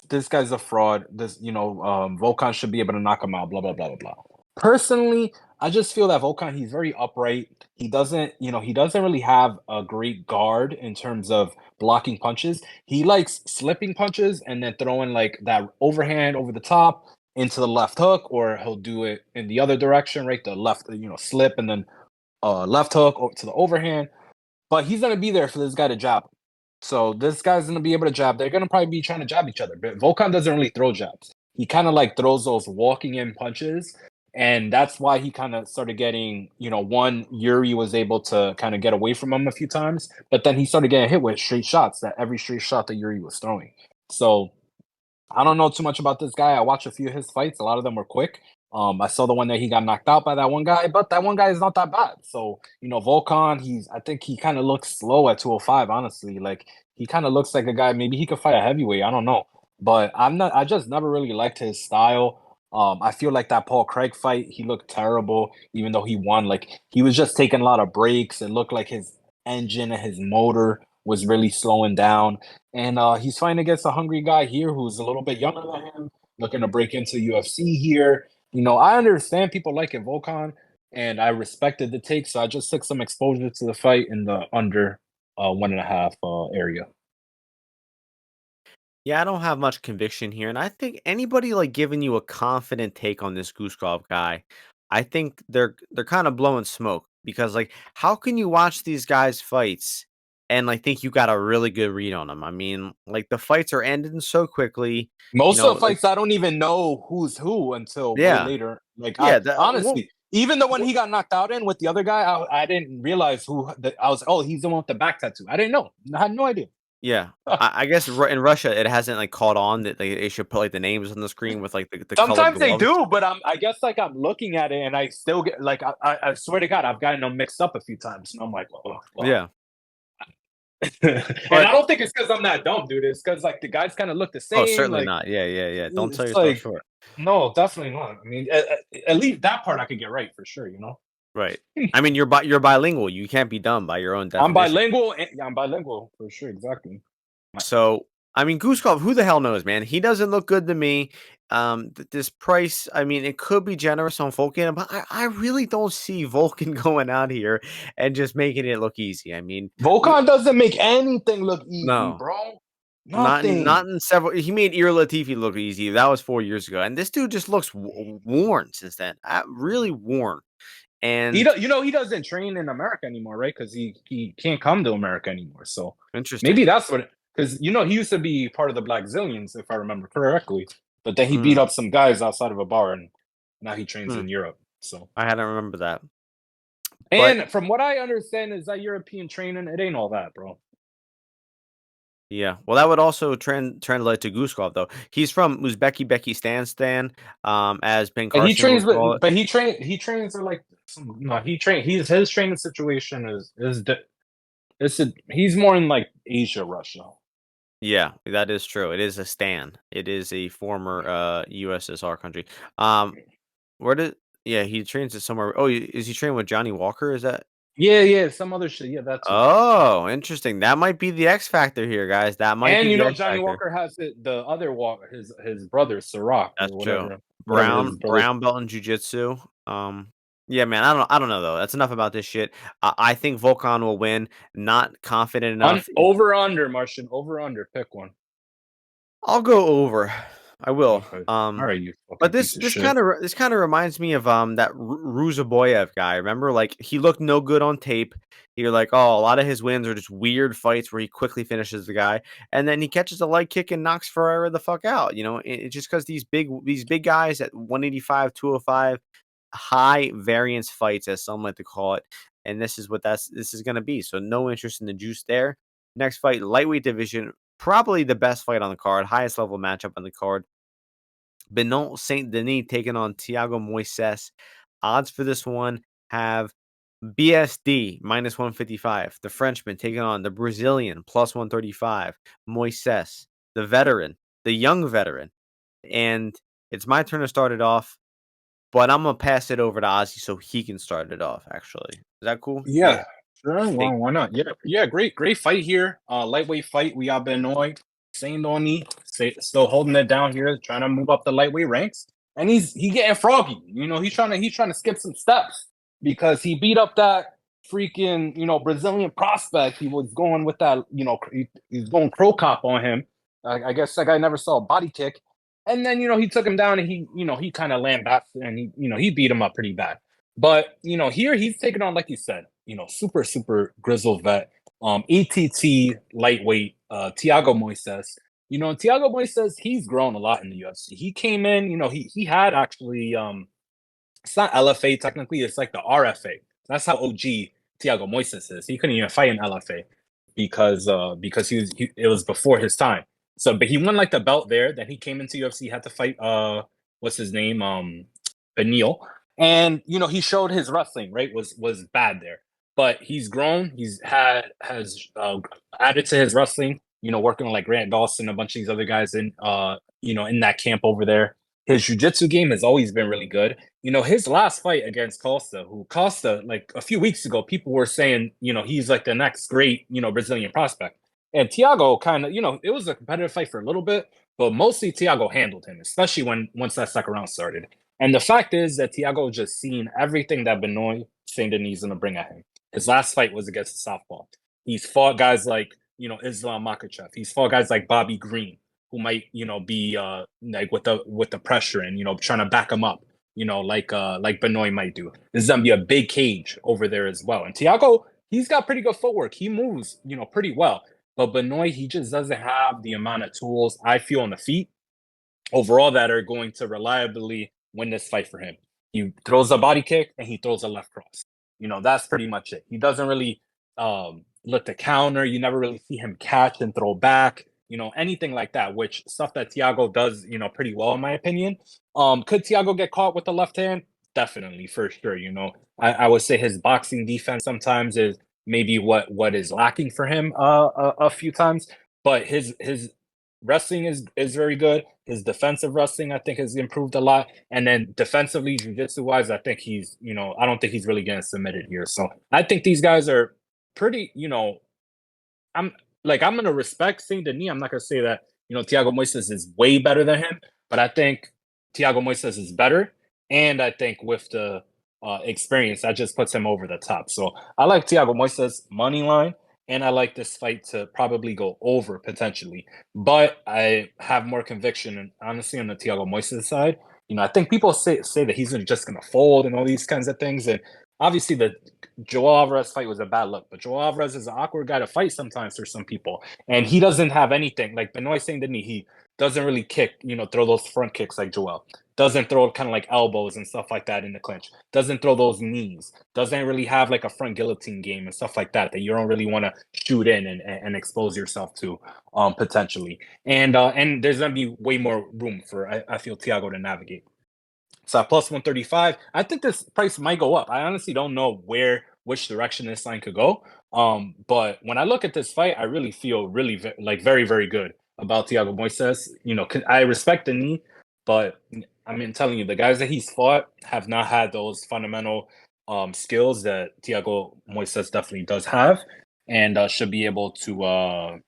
this guy's a fraud. Volkan should be able to knock him out." Blah blah blah blah blah. Personally, I just feel that Volkan, he's very upright. He doesn't really have a great guard in terms of blocking punches. He likes slipping punches and then throwing like that overhand over the top into the left hook, or he'll do it in the other direction, right? The left, slip and then left hook to the overhand. But he's gonna be there for this guy to jab. So this guy's gonna be able to jab. They're gonna probably be trying to jab each other. But Volkan doesn't really throw jabs. He kind of like throws those walking in punches. And that's why he kind of started getting, one, Yuri was able to kind of get away from him a few times, but then he started getting hit with straight shots, that every straight shot that Yuri was throwing. So I don't know too much about this guy. I watched a few of his fights. A lot of them were quick. I saw the one that he got knocked out by that one guy, but that one guy is not that bad. So, Volkan, I think he kind of looks slow at 205, honestly. Like, he kind of looks like a guy, maybe he could fight a heavyweight. I don't know. But I just never really liked his style. I feel like that Paul Craig fight, he looked terrible, even though he won. Like, he was just taking a lot of breaks. It looked like his engine and his motor was really slowing down. And he's fighting against a hungry guy here who's a little bit younger than him, looking to break into UFC here. I understand people like it, Volkan, and I respected the take, so I just took some exposure to the fight in the under 1.5 area. Yeah, I don't have much conviction here, and I think anybody like giving you a confident take on this Guskov guy, I think they're kind of blowing smoke because like how can you watch these guys fights and like think you got a really good read on them? I mean, like the fights are ending so quickly, Most of the like fights, I don't even know who's who until way yeah, later. Like I yeah, honestly, even the one he got knocked out in with the other guy, I didn't realize who. I was, oh, he's the one with the back tattoo. I didn't know. I had no idea. yeah. I guess in Russia it hasn't like caught on that they should put like the names on the screen with like the colored Sometimes they gloves. do, but I guess like I'm looking at it and I still get like I swear to God, I've gotten them mixed up a few times, and I'm like, oh, well. Yeah, And I but don't think it's because I'm that dumb, dude. It's because like the guys kind of look the oh, same. certainly Like not. Yeah, yeah, yeah. Don't sell it's yourself like short. no, definitely not. I mean, at least that part I could get right for sure. Right. I mean, you're bilingual. You can't be dumb by your own I'm definition. bilingual. Yeah, I'm bilingual for sure. Exactly. So, I mean, Guskov, who the hell knows, man? He doesn't look good to me. This price, I mean, it could be generous on Vulcan, but I really don't see Vulcan going out here and just making it look easy. I mean, we Volkan doesn't make anything look easy, no, bro. not Nothing. in several. He made Ear Latifi look easy. That was 4 years ago, and this dude just looks worn since then. Really worn. He And do, he doesn't train in America anymore, right? Because he can't come to America anymore. So maybe interesting. that's what. Because he used to be part of the Black Zillions, if I remember correctly. But then he beat Mm, up some guys outside of a bar, and now he trains hmm, in Europe. So, I had to remember that, but and from what I understand, is that European training, it ain't all that, bro. Yeah. Well, that would also translate to Guskov though. He's from Uzbekistan, as Ben And he Carson trains would call with, it. but he trains are like no, he train he's his training situation he's more in like Asia, Russia. Yeah, that is true. It is a stan. It is a former USSR country. Um, where did yeah, he trains it somewhere. Oh, is he training with Johnny Walker? Is that? Yeah, yeah, some other shit. Yeah, that too. Oh, interesting. That might be the X factor here, guys. That might be And you the know, X Johnny factor. Walker has the other Walker, his brother, Sirach, or That's true. whatever his brother. Brown belt in jujitsu. Yeah, man. I don't know though. That's enough about this shit. I think Volkan will win. Not confident enough. Over under, Martian, over under, pick one. I'll go over. I will. Okay. All right, you But fucking this piece of this shit. kind of this kind of reminds me of that Ruzaboyev guy. Remember, like he looked no good on tape. You're like, oh, a lot of his wins are just weird fights where he quickly finishes the guy, and then he catches a light kick and knocks Ferreira the fuck out. It's just because these big guys at 185, 205, high variance fights, as some like to call it, and this is gonna be. So no interest in the juice there. Next fight, lightweight division, probably the best fight on the card, highest level matchup on the card. Benoit Saint-Denis taking on Thiago Moises. Odds for this one have BSD minus 155. The Frenchman taking on the Brazilian plus 135. Moises, the veteran, the young veteran. And it's my turn to start it off, but I'm going to pass it over to Ozzy so he can start it off, actually. Is that cool? Yeah. Yeah, sure. Take, Well, why not? Yeah, yeah. Great fight here. Lightweight fight. We got Benoit Saint-Denis still holding it down here, trying to move up the lightweight ranks, and he getting froggy. You know, he's trying to skip some steps because he beat up that freaking Brazilian prospect. He was going with that he's going crow cop on him. I guess that guy never saw a body kick, and then he took him down and he kind of lambasted and he beat him up pretty bad. But here he's taking on, like you said, super super grizzled vet, ATT lightweight, Thiago Moises. Thiago Moises, he's grown a lot in the UFC. He came in, he had actually it's not LFA technically, it's like the RFA. That's how OG Thiago Moises is. He couldn't even fight in LFA because it was before his time. So, but he won like the belt there. Then he came into UFC, had to fight what's his name Benil, and he showed his wrestling right was bad there, but he's grown. Has added to his wrestling. Working with like Grant Dawson, a bunch of these other guys in that camp over there. His jiu-jitsu game has always been really good. His last fight against Costa, like a few weeks ago, people were saying, he's like the next great, Brazilian prospect. And Thiago kind of, it was a competitive fight for a little bit, but mostly Thiago handled him, especially once that second round started. And the fact is that Thiago just seen everything that Benoit Saint-Denis is going to bring at him. His last fight was against the southpaw. He's fought guys like, Islam Makhachev. He's fought guys like Bobby Green, who might, be like with the pressure and, trying to back him up, like Benoit might do. This is gonna be a big cage over there as well. And Thiago, he's got pretty good footwork. He moves, pretty well. But Benoit, he just doesn't have the amount of tools I feel on the feet overall that are going to reliably win this fight for him. He throws a body kick and he throws a left cross. That's pretty much it. He doesn't really look to counter. You never really see him catch and throw back, anything like that, which stuff that Thiago does, pretty well, in my opinion. Could Thiago get caught with the left hand? Definitely, for sure. I would say his boxing defense sometimes is maybe what is lacking for him a few times, but his wrestling is very good. His defensive wrestling, I think, has improved a lot. And then defensively, jiu-jitsu wise, I think I don't think he's really getting submitted here. So I think these guys are pretty, I'm I'm gonna respect Saint Denis. I'm not gonna say that, Thiago Moises is way better than him, but I think Thiago Moises is better. And I think with the experience, that just puts him over the top. So I like Thiago Moises money line. And I like this fight to probably go over potentially. But I have more conviction, honestly, on the Thiago Moises side. I think people say that he's just going to fold and all these kinds of things. And obviously, the Joel Alvarez fight was a bad look. But Joel Alvarez is an awkward guy to fight sometimes for some people. And he doesn't have anything. Like Benoit Saint Denis, he doesn't really kick, throw those front kicks like Joel. doesn't throw kind of like elbows and stuff like that in the clinch, doesn't throw those knees, doesn't really have like a front guillotine game and stuff like that that you don't really want to shoot in and expose yourself to potentially. And there's gonna be way more room for I feel Thiago to navigate. So at plus 135, I think this price might go up. I honestly don't know which direction this line could go. But when I look at this fight, I really feel really like very, very good about Thiago Moises. You know, I respect the knee, but I mean, telling you, the guys that he's fought have not had those fundamental skills that Thiago Moises definitely does have, and should be able to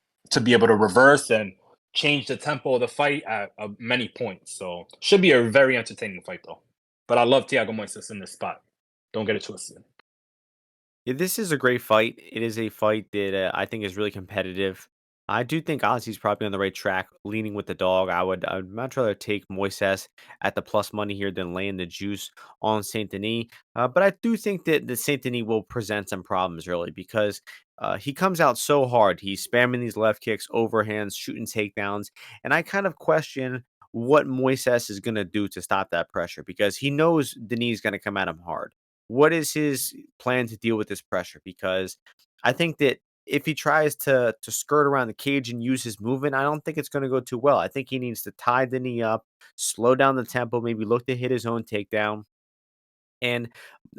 be able to reverse and change the tempo of the fight at many points. So should be a very entertaining fight though. But I love Thiago Moises in this spot. Don't get it twisted. Yeah, this is a great fight. It is a fight that I think is really competitive. I do think Ozzy's probably on the right track, leaning with the dog. I'd much rather take Moises at the plus money here than laying the juice on Saint Denis. But I do think that the Saint Denis will present some problems early because he comes out so hard. He's spamming these left kicks, overhands, shooting takedowns, and I kind of question what Moises is going to do to stop that pressure because he knows Denis is going to come at him hard. What is his plan to deal with this pressure? Because I think that if he tries to skirt around the cage and use his movement, I don't think it's going to go too well. I think he needs to tie the knee up, slow down the tempo, maybe look to hit his own takedown. And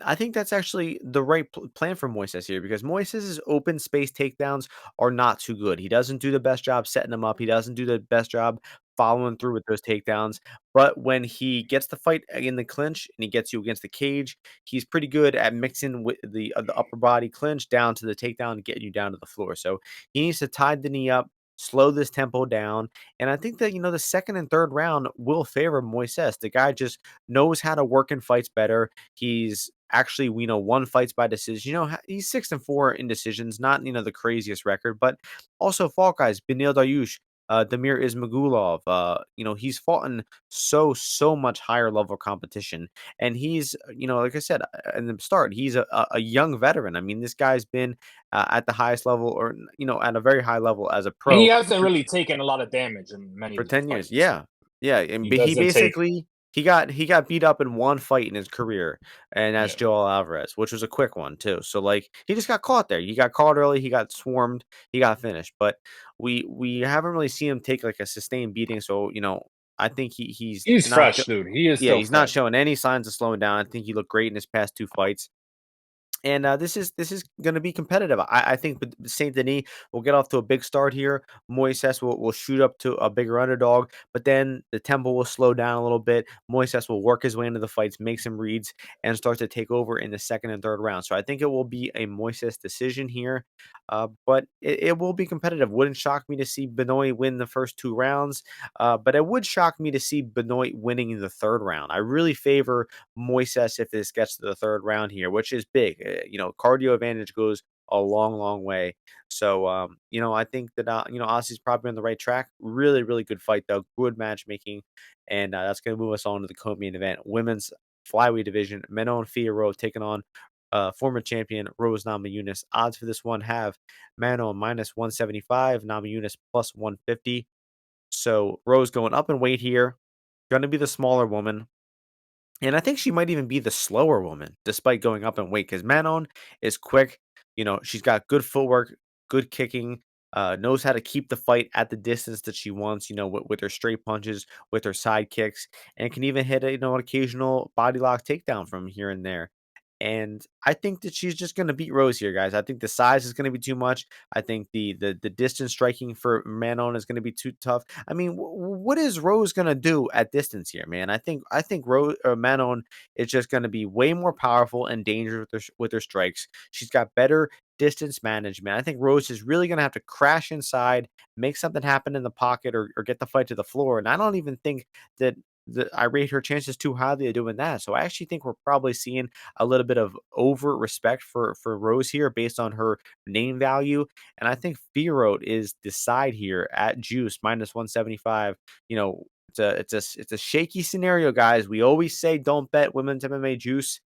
I think that's actually the right plan for Moises here because Moises' open space takedowns are not too good. He doesn't do the best job setting them up. He doesn't do the best job following through with those takedowns. But when he gets the fight in the clinch and he gets you against the cage, he's pretty good at mixing with the upper body clinch down to the takedown and getting you down to the floor. So he needs to tie the knee up, slow this tempo down. And I think that, the second and third round will favor Moises. The guy just knows how to work in fights better. He's actually, we know, won fights by decision. He's 6-4 in decisions, not the craziest record, but also fought guys. Benil Dariush, Damir Ismagulov. He's fought in so much higher level competition, and he's like I said in the start, he's a young veteran. I mean, this guy's been at the highest level, or at a very high level as a And he pro hasn't really taken a lot of damage in many for of these 10 years. fights. Yeah. Yeah, and He he doesn't take basically he got beat up in one fight in his career, and that's yeah. Joel Alvarez, which was a quick one too. So, like, he just got caught there. He got caught early, he got swarmed, he got finished. But we haven't really seen him take, like, a sustained beating, so, I think he's He's not fresh, dude. He is yeah, still he's not fresh. showing any signs of slowing down. I think he looked great in his past 2 fights. And this is going to be competitive. I think Saint Denis will get off to a big start here. Moises will shoot up to a bigger underdog, but then the tempo will slow down a little bit. Moises will work his way into the fights, make some reads, and start to take over in the second and third round. So I think it will be a Moises decision here, but it will be competitive. Wouldn't shock me to see Benoit win the first 2 rounds, but it would shock me to see Benoit winning in the third round. I really favor Moises if this gets to the third round here, which is big. Cardio advantage goes a long way. So, I think that, Ozzy's probably on the right track. Really, really good fight, though. Good matchmaking. And that's going to move us on to the co-main event. Women's flyweight division. Manon Fiorot taking on former champion Oezdemir-Guskov. Odds for this one have Manon minus 175, Namajunas plus 150. So, Rose going up in weight here. Going to be the smaller woman. And I think she might even be the slower woman, despite going up in weight, because Manon is quick. She's got good footwork, good kicking, knows how to keep the fight at the distance that she wants, with her straight punches, with her side kicks, and can even hit an occasional body lock takedown from here and there. And I think that she's just going to beat Rose here, guys. I think the size is going to be too much. I think the distance striking for Manon is going to be too tough. I mean, what is Rose going to do at distance here, man? I think Rose or Manon is just going to be way more powerful and dangerous with her strikes. She's got better distance management. I think Rose is really going to have to crash inside, make something happen in the pocket, or get the fight to the floor. And I don't even think that. I rate her chances too highly of doing that. So I actually think we're probably seeing a little bit of over respect for Rose here based on her name value. And I think Fiorot is the side here at juice minus 175. It's a shaky scenario, guys. We always say don't bet women's MMA juice.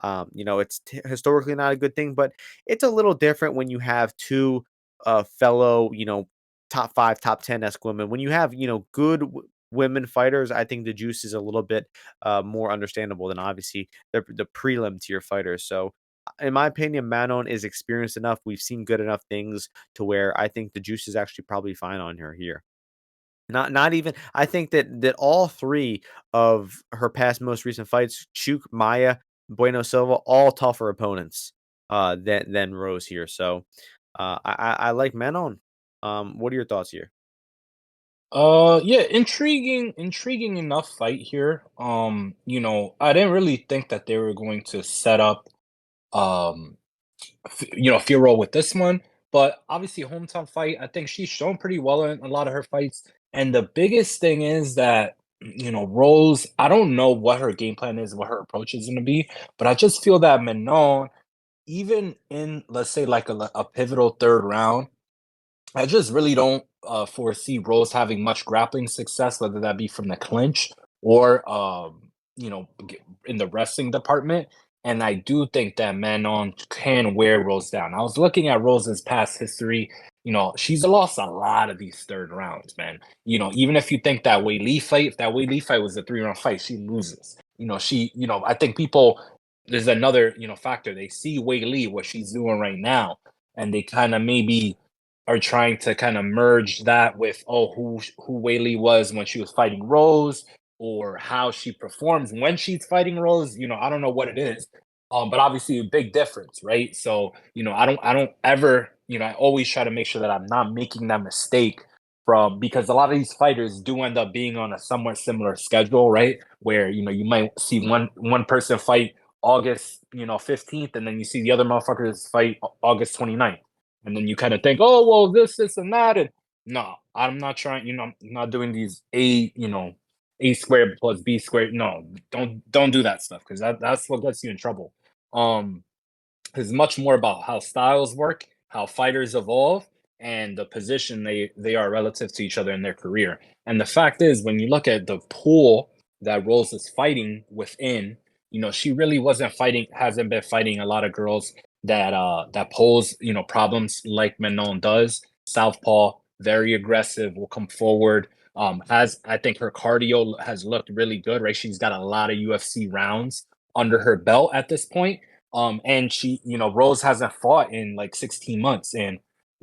It's historically not a good thing, but it's a little different when you have two fellow, top 5, top 10 esque women. When you have, good women fighters, I think the juice is a little bit more understandable than obviously the prelim tier fighters. So, in my opinion, Manon is experienced enough. We've seen good enough things to where I think the juice is actually probably fine on her here. Not even I think that all 3 of her past most recent fights, Chuk, Maya, Bueno Silva, all tougher opponents, than Rose here, so, I like Manon. What are your thoughts here? Yeah, intriguing enough fight here. I didn't really think that they were going to set up, um, Fiorot with this one, but obviously hometown fight. I think she's shown pretty well in a lot of her fights, and the biggest thing is that Rose. I don't know what her game plan is, what her approach is going to be, but I just feel that Manon, even in let's say like a pivotal third round. I just really don't foresee Rose having much grappling success, whether that be from the clinch or in the wrestling department. And I do think that Manon can wear Rose down. I was looking at Rose's past history. She's lost a lot of these third rounds, man. Even if you think that Wei Li fight, if that Wei Li fight was a 3-round fight, she loses. I think people, there's another, factor. They see Wei Li, what she's doing right now, and they kind of maybe are trying to kind of merge that with who Whaley was when she was fighting Rose, or how she performs when she's fighting Rose. I don't know what it is, but obviously a big difference, right? So I don't ever, I always try to make sure that I'm not making that mistake from, because a lot of these fighters do end up being on a somewhat similar schedule, right? Where you might see one person fight August 15th, and then you see the other motherfuckers fight August 29th. And then you kind of think, oh, well, this, and that. And no, I'm not trying, I'm not doing these A squared plus B squared. No, don't do that stuff, because that's what gets you in trouble. Um, it's much more about how styles work, how fighters evolve, and the position they are relative to each other in their career. And the fact is, when you look at the pool that Rose is fighting within, she really hasn't been fighting a lot of girls that pose problems like Manon does. Southpaw, very aggressive, will come forward. Has I think her cardio has looked really good, right? She's got a lot of UFC rounds under her belt at this point. And she, Rose hasn't fought in like 16 months. And,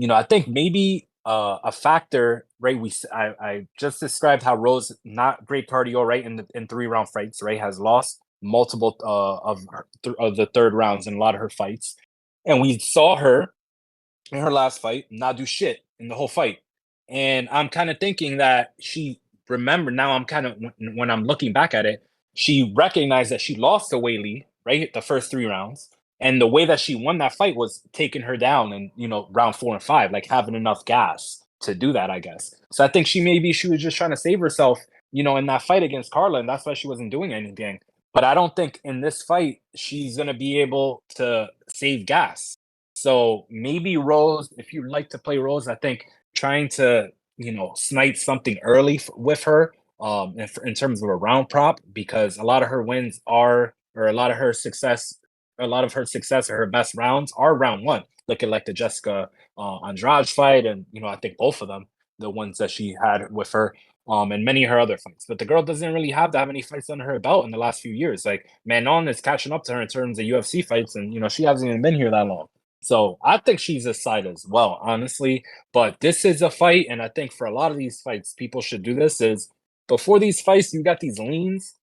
I think maybe a factor, right? I just described how Rose, not great cardio, right? In 3-round fights, right? Has lost multiple of the third rounds in a lot of her fights. And we saw her in her last fight not do shit in the whole fight. And I'm kind of thinking that she remembered, now I'm kind of, when I'm looking back at it, she recognized that she lost to Wei Li, right? The first 3 rounds. And the way that she won that fight was taking her down in, round 4 and 5, like having enough gas to do that, I guess. So I think she was just trying to save herself, in that fight against Carla, and that's why she wasn't doing anything. But I don't think in this fight she's gonna be able to save gas. So maybe Rose, if you like to play Rose, I think trying to snipe something early with her, in terms of a round prop, because a lot of her wins are, or a lot of her success or her best rounds are round one. Looking like the Jessica Andrade fight, and I think both of them, the ones that she had with her, and many of her other fights. But the girl doesn't really have that many fights under her belt in the last few years. Like Manon is catching up to her in terms of UFC fights, and she hasn't even been here that long. So I think she's a side as well, honestly. But this is a fight, and I think for a lot of these fights, people should do this: is before these fights, you got these leans.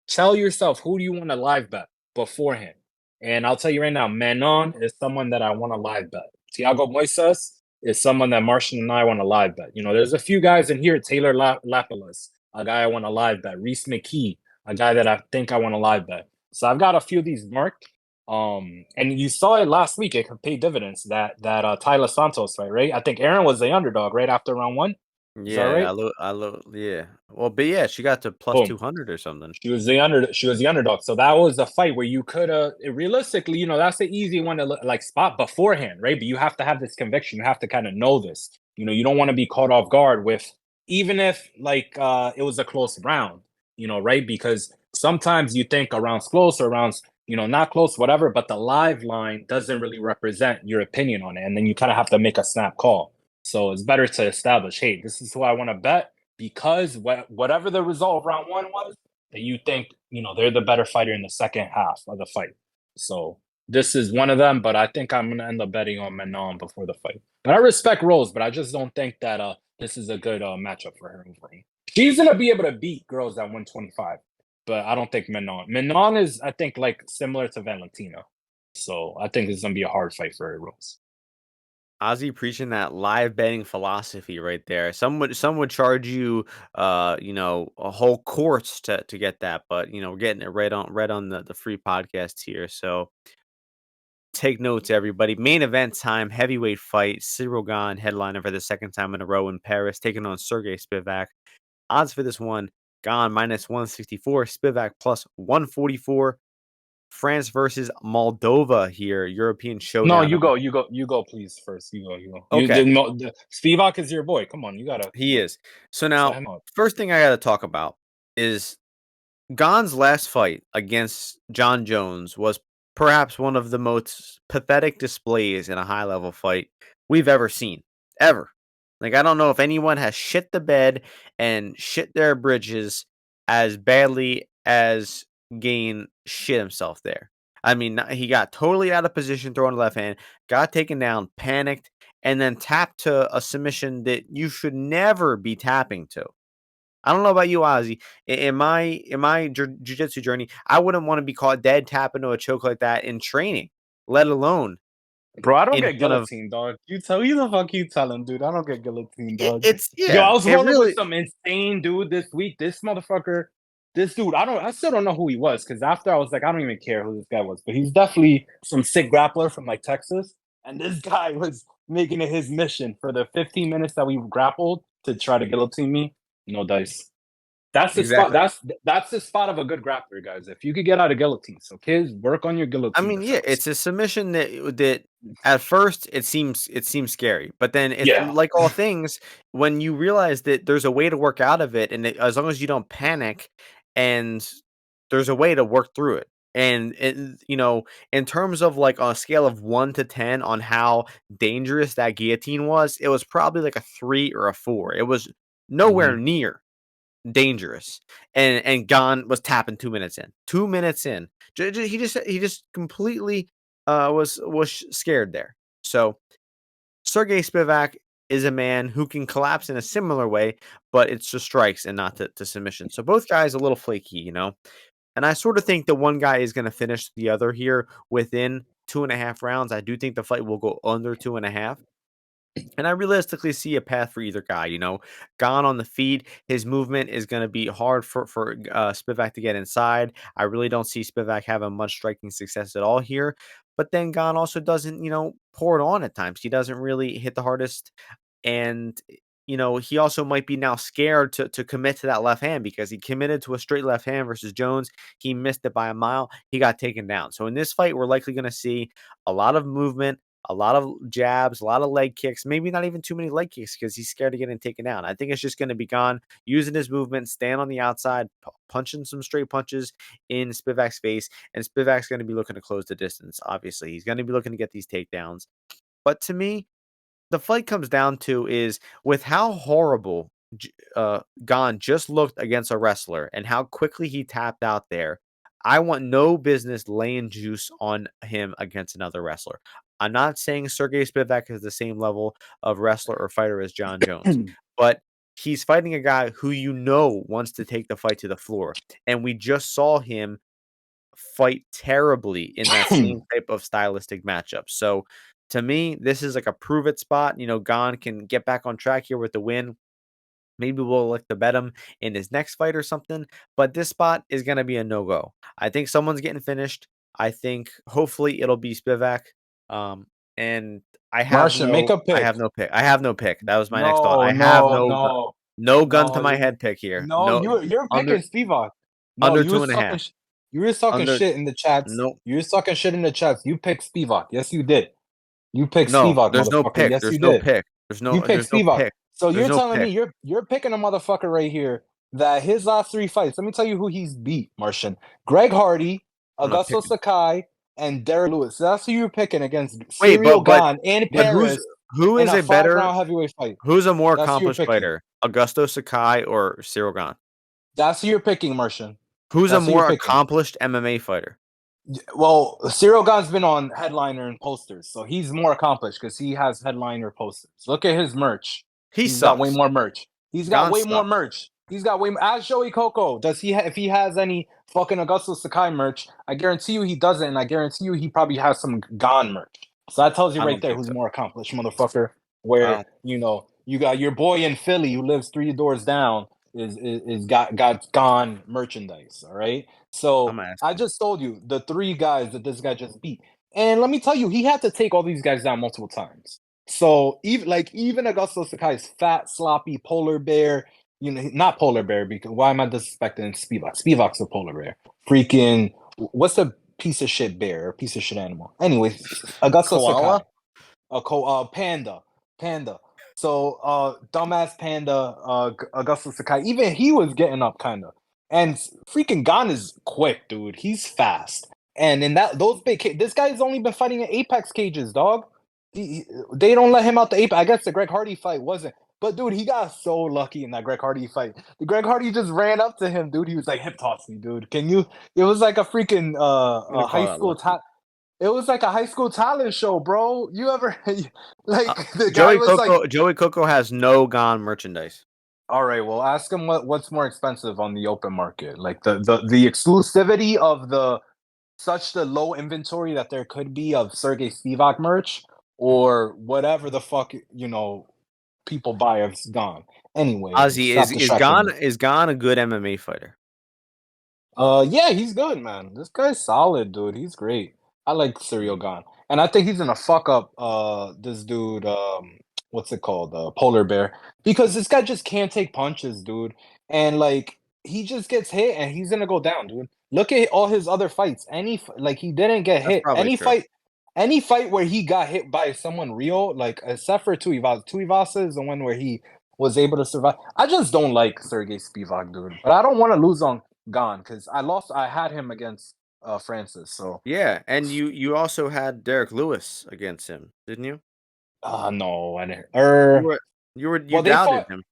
Tell yourself, who do you want to live bet beforehand? And I'll tell you right now, Manon is someone that I want to live bet. Thiago Moises is someone that Martian and I want to live bet. There's a few guys in here. Taylor Lapilus, a guy I want to live bet. Oezdemir-Guskov, a guy that I think I want to live bet. So I've got a few of these marked. And you saw it last week. It could pay dividends. That Tyler Santos fight, right? I think Aaron was the underdog right after round one. Is that Yeah, right? yeah. Well, but yeah, she got to plus Boom. 200 or something. She was the underdog. So that was a fight where you could realistically, that's the easy one to like spot beforehand, right? But you have to have this conviction. You have to kind of know this. You don't want to be caught off guard with, even if like it was a close round, right? Because sometimes you think a round's close or a round's, not close, whatever, but the live line doesn't really represent your opinion on it. And then you kind of have to make a snap call. So it's better to establish, hey, this is who I want to bet. because whatever the result of round one was, that you think, they're the better fighter in the second half of the fight. So this is one of them, but I think I'm going to end up betting on Manon before the fight. But I respect Rose, but I just don't think that this is a good matchup for her overall. She's going to be able to beat girls at 125, but I don't think Manon. Manon is, I think, like similar to Valentina. So I think it's going to be a hard fight for her, Rose. Ozzy preaching that live betting philosophy right there. Some would charge you, a whole course to get that, but we're getting it right on the free podcast here. So take notes, everybody. Main event time, heavyweight fight. Cyril Gane, headliner for the second time in a row in Paris, taking on Serghei Spivak. Odds for this one: Gane minus 164, Spivak plus 144. France versus Moldova here, European No, showdown. you go, please. First, you go. You Okay, didn't know Spivak is your boy. Come on, you gotta he is. So set now, him up. first thing I got to talk about is Gane's last fight against John Jones was perhaps one of the most pathetic displays in a high level fight we've ever seen. Ever. Like, I don't know if anyone has shit the bed and shit their bridges as badly as Gane shit himself there. I mean, he got totally out of position throwing the left hand, got taken down, panicked, and then tapped to a submission that you should never be tapping to. I don't know about you, Ozzy. In my jiu-jitsu journey, I wouldn't want to be caught dead tapping to a choke like that in training, let alone Bro, I don't in get front of guillotine, dog. You the fuck you telling, dude. I don't get guillotine, it. dog. It's Yo, I yeah, was it rolling with really some insane dude this week. This motherfucker, this dude, I still don't know who he was, because after I was like, I don't even care who this guy was, but he's definitely some sick grappler from like Texas. And this guy was making it his mission for the 15 minutes that we grappled to try to guillotine me. No dice. That's the spot. exactly. That's the spot of a good grappler, guys. If you could get out of guillotine, so kids, work on your I guillotine mean, yeah, defense. it's a submission that at first it seems scary, but then it's Yeah. like all things when you realize that there's a way to work out of it, and as long as you don't panic, and there's a way to work through it. And in terms of like on a scale of 1 to 10 on how dangerous that guillotine was, it was probably like a 3 or a 4. It was nowhere Mm-hmm. near dangerous. And Gane was tapping 2 minutes in. 2 minutes in. He just completely was scared there. So Serghei Spivak is a man who can collapse in a similar way, but it's to strikes and not to submission. So both guys a little flaky. And I sort of think that one guy is going to finish the other here within 2.5 rounds. I do think the fight will go under 2.5. And I realistically see a path for either guy. Gone on the feet, his movement is going to be hard for Spivak to get inside. I really don't see Spivak having much striking success at all here. But then Gone also doesn't, pour it on at times. He doesn't really hit the hardest, and he also might be now scared to commit to that left hand because he committed to a straight left hand versus Jones. He missed it by a mile. He got taken down. So in this fight, we're likely going to see a lot of movement, a lot of jabs, a lot of leg kicks, maybe not even too many leg kicks because he's scared of getting taken down. I think it's just going to be Gone using his movement, stand on the outside, punching some straight punches in Spivak's face, and Spivak's going to be looking to close the distance. Obviously, he's going to be looking to get these takedowns. But to me, the fight comes down to is with how horrible Gane just looked against a wrestler and how quickly he tapped out there. I want no business laying juice on him against another wrestler. I'm not saying Serghei Spivak is the same level of wrestler or fighter as John Jones, but he's fighting a guy who wants to take the fight to the floor. And we just saw him fight terribly in that same type of stylistic matchup. So to me, this is like a prove it spot. Gane can get back on track here with the win. Maybe we'll look to bet him in his next fight or something. But this spot is going to be a no go. I think someone's getting finished. I think hopefully it'll be Spivak. And I have Martian, make no, a I pick. have no pick. I have no pick. That was my next thought. No, I have no, no, no, no gun to no, my head pick here. no. No You're under picking Spivak. No, under you two was and a talking. half. You was talking Under shit in the chats. no You was talking shit in the chats. You picked Spivak. Yes, you did. You picked No, Spivak, there's no motherfucker. pick. Yes, you There's no did. pick. You There's picked no Spivak. pick. So There's you're no telling me pick. you're picking a motherfucker right here that his last 3 fights. Let me tell you who he's beat, Martian. Greg Hardy, I'm not Augusto picking. Sakai, and Derek Lewis. That's who you're picking against Wait, Cyril Gane in but who's Paris. Who in is a a better 5-round heavyweight fight. who's a more That's who you're accomplished picking. fighter? Augusto Sakai or Cyril Gane? That's who you're picking, Martian. Who's a That's who you're more picking. accomplished MMA fighter? Well, Cyril Gane's been on headliner and posters, so he's more accomplished because he has headliner posters. Look at his merch. He He's got way sucks. more merch. He's got Gane way more sucks. merch. He's got way more. Ask Joey Coco. Does he? If he has any fucking Augusto Sakai merch, I guarantee you he doesn't, and I guarantee you he probably has some Gane merch. So that tells you I right don't there think who's so. more accomplished, motherfucker. I Where don't. you got your boy in Philly who lives 3 doors down is got Gane merchandise. All right. I'm So I asking. just told you the 3 guys that this guy just beat. And let me tell you, he had to take all these guys down multiple times. So even Augusto Sakai's fat, sloppy polar bear, not polar bear, because why am I disrespecting Spivak? Spivak's a polar bear. Freaking what's a piece of shit bear, a piece of shit animal? Anyways, Augusto Koala? Sakai, panda, panda. So dumbass panda, Augusto Sakai, even he was getting up kind of. And freaking Gon is quick, dude. He's fast. And in those big this guy's only been fighting in Apex cages, dog. They don't let him out the Apex. I guess the Greg Hardy fight wasn't. But dude, he got so lucky in that Greg Hardy fight. The Greg Hardy just ran up to him, dude. He was like, "Hip toss me, dude. Can you?" It was like a freaking I'm gonna a high call that school lucky. it was like a high school talent show, bro. You ever Uh, like the guy was like, Joey Coco has no Gone merchandise. all right, well, ask him what's more expensive on the open market, like the exclusivity of the low inventory that there could be of Serghei Spivak merch, or whatever the fuck people buy of gone. Anyway, Ozzy stop distracting me. Is Gone a good MMA fighter? Yeah, he's good, man. This guy's solid, dude. He's great. I like Serial Gone. And I think he's gonna fuck up this dude, what's it called? Polar Bear. Because this guy just can't take punches, dude. And like he just gets hit and he's gonna go down, dude. Look at all his other fights. Like he didn't get That's hit. probably true. Any fight where he got hit by someone real, like except for Tuivasa. Tuivasa is the one where he was able to survive. I just don't like Sergey Spivak, dude. But I don't want to lose on Gone because I had him against Francis. So Yeah, and you also had Derek Lewis against him, didn't you? no, I didn't. You Well, they doubted fought. him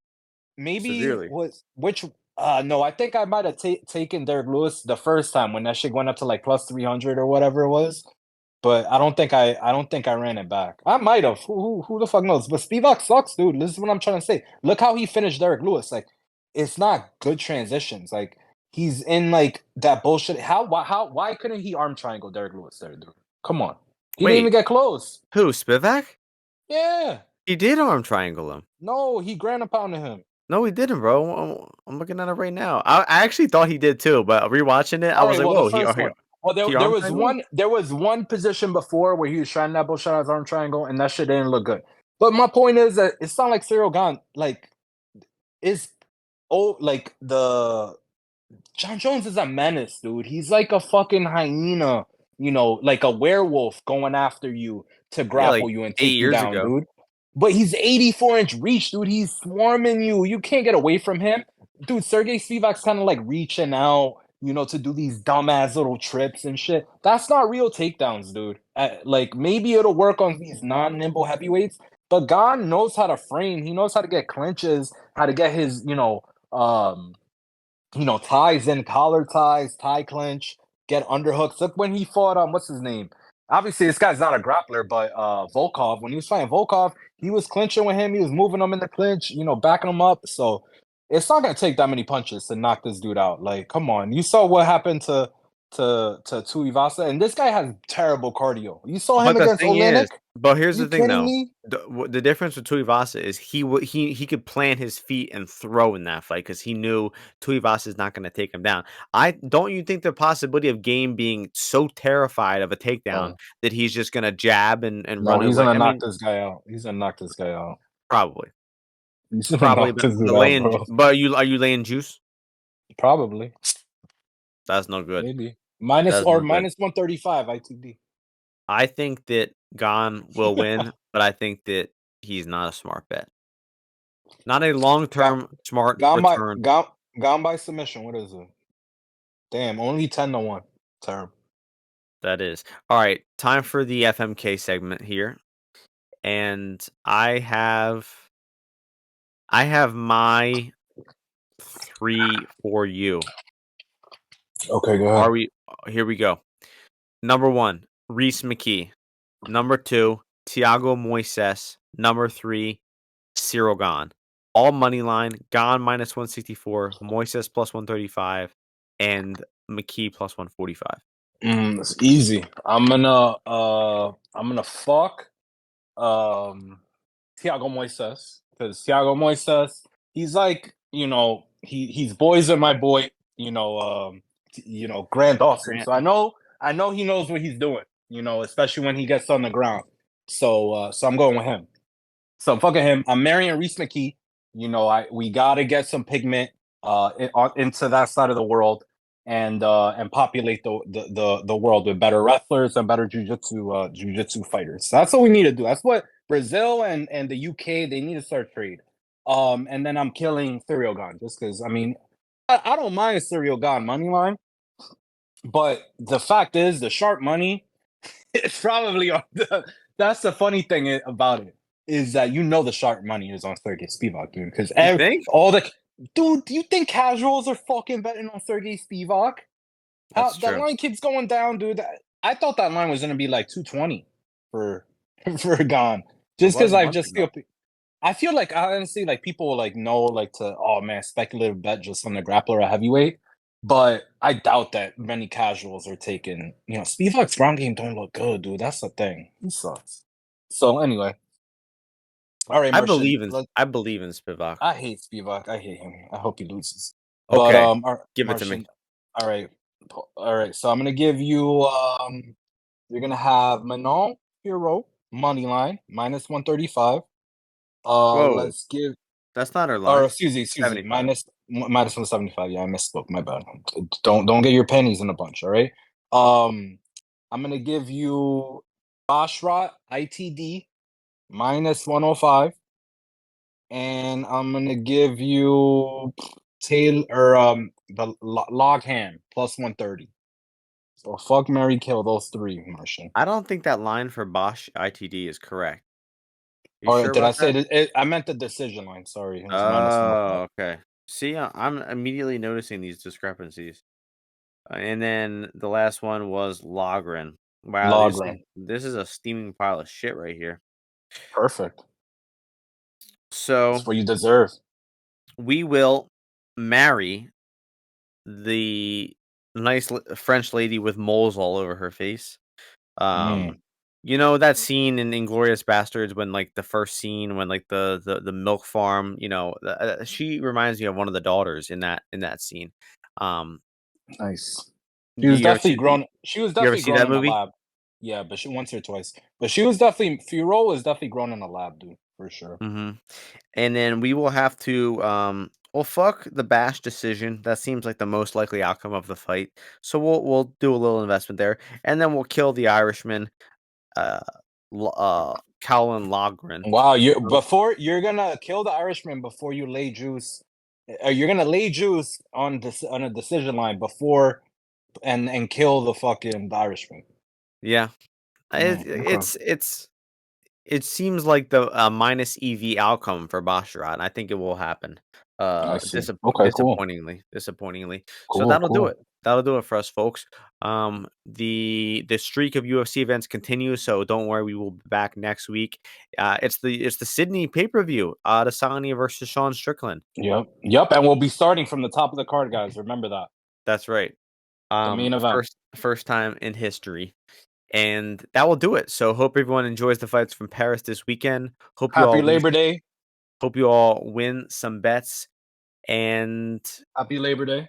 Maybe severely. was which. No, I think I might have taken Derek Lewis the first time when that shit went up to like plus 300 or whatever it was. But I don't think I ran it back. I might have. Who the fuck knows? But Spivak sucks, dude. This is what I'm trying to say. Look how he finished Derek Lewis. Like, it's not good transitions. Like, he's in like that bullshit. Why couldn't he arm triangle Derek Lewis there, dude? Come on. He didn't even Wait, get close. who? Spivak? Yeah. He did arm triangle him. No, he ground pounded him. No, he didn't, bro. I'm looking at it right now. I actually thought he did too, but rewatching it, I All was right, like, well, the whoa, first one. Well, he there arm was triangled him? one position before where he was trying that bullshit as arm triangle, and that shit didn't look good. But my point is that it's not like Cyril Gane like is like the John Jones is a menace, dude. He's like a fucking hyena, like a werewolf going after you to Yeah, grapple like you and 8 take you years down, ago. dude. But he's 84-inch reach, dude. He's swarming you. You can't get away from him. Dude, Sergey Spivak's kind of like reaching out, to do these dumbass little trips and shit. That's not real takedowns, dude. Like maybe it'll work on these non-nimble heavyweights, but Gon knows how to frame. He knows how to get clinches, how to get his, ties in, collar ties, tie clinch, get underhooks. Look when he fought what's his name? Obviously, this guy's not a grappler, but Volkov, when he was fighting Volkov, he was clinching with him, he was moving him in the clinch, backing him up. So it's not gonna take that many punches to knock this dude out. Like, come on. You saw what happened to Tuivasa, and this guy has terrible cardio. You saw him But the against thing Olenek? is but here's You the thing kidding though, me? the difference with Tuivasa is he could plant his feet and throw in that fight because he knew Tuivasa is not gonna take him down. I don't you think the possibility of Game being so terrified of a takedown Oh, that he's just gonna jab and no, run he's away? gonna I knock mean, this guy out. He's gonna knock this guy out. probably. He's gonna Probably, knock but this dude but out, laying bro. but are you laying juice? Probably. That's no good. Maybe. Minus That's or no good. minus 135 ITD. I think that Gon will win, but I think that he's not a smart bet. Not a Got long-term smart gone by return. gone by submission. What is it? Damn, only 10-1. Terrible. That is. All right, time for the FMK segment here. and I have my 3 for you. Okay, go Are ahead. we Here we go. Number 1, Oezdemir-Guskov. Number 2, Thiago Moises. Number 3, Cyril Gane. All money line. Gane minus 164, Moises plus 135, and McKee plus 145. It's easy. I'm gonna fuck Thiago Moises, because Thiago Moises, he's like, he's boys are my boy, Grant Dawson. Grant. So I know he knows what he's doing, especially when he gets on the ground. So I'm going with him. So I'm fucking him. I'm marrying Oezdemir-Guskov. We gotta get some pigment into that side of the world, and populate the world with better wrestlers and better jujitsu fighters. So that's what we need to do. That's what Brazil and the UK, they need to start trade. And then I'm killing Cyril Gane, just because, I don't mind Cyril Gane money line, but the fact is the sharp money it's probably on that's the funny thing about it, is that the sharp money is on Serghei Spivak, dude. Because You think? all the dude, do you think casuals are fucking betting on Serghei Spivak? That's That true. line keeps going down, dude. I thought that line was gonna be like 220 for for Gane. It Just was because a I month just ago. feel I feel like, honestly, like, people will, like, know, like, to, oh man, speculative bet just on the grappler at heavyweight. But I doubt that many casuals are taking, Spivak's ground game don't look good, dude. That's the thing. He sucks. So anyway, all right, I Martian. believe in Spivak. I hate Spivak. I hate him. I hope he loses. But Okay, give it to me. Martian. All right, all right. So I'm gonna give you. You're gonna have Manon Fiorot money line minus 135. Whoa, Let's give. that's not our Or line. excuse me, 75. minus 175. Yeah, I misspoke. My bad. Don't get your pennies in a bunch. All right. I'm gonna give you Basharat ITD minus 105, and I'm gonna give you Taylor or the Loughran plus 130. So fuck Mary kill those three, Martian. I don't think that line for Bosch ITD is correct. You Or sure did I about say that? it? I meant the decision line. Sorry, it was minus 105. Oh, okay. See, I'm immediately noticing these discrepancies. And then the last one was Loughran. Wow, Loughran. this is a steaming pile of shit right here. Perfect. That's So what you deserve. we will marry the nice French lady with moles all over her face. Mm, You know that scene in Inglorious Bastards when, like, the first scene when, like, the milk farm, she reminds me of one of the daughters in that scene. Um, nice. She do was you ever definitely see grown. She was you ever definitely see grown that in a movie? lab. Yeah, but she once or twice. But she was definitely Fiorot was definitely grown in a lab, dude, for sure. Mhm. And then we will have to, well, fuck the Bash decision. That seems like the most likely outcome of the fight. So we'll do a little investment there, and then we'll kill the Irishman, uh, Colin Loughran. Wow, you're gonna kill the Irishman before you lay juice. You're gonna lay juice on this on a decision line before and kill the Irishman. Yeah, Okay, it seems like the minus EV outcome for Basharat. I think it will happen. I see. Okay, cool, Disappointingly. So cool, that'll do cool. it. That'll do it for us, folks. The streak of UFC events continues, so don't worry. We will be back next week. It's the Sydney pay per view. Adesanya versus Sean Strickland. Yep, yep, and we'll be starting from the top of the card, guys. Remember that, That's right. the main event. First time in history. And that will do it. So hope everyone enjoys the fights from Paris this weekend. Happy Labor Day. Hope you all win some bets. And Happy Labor Day.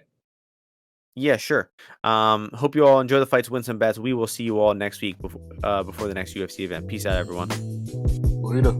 yeah, sure. Hope you all enjoy the fights, win some bets. We will see you all next week before the next UFC event. Peace out, everyone. Later.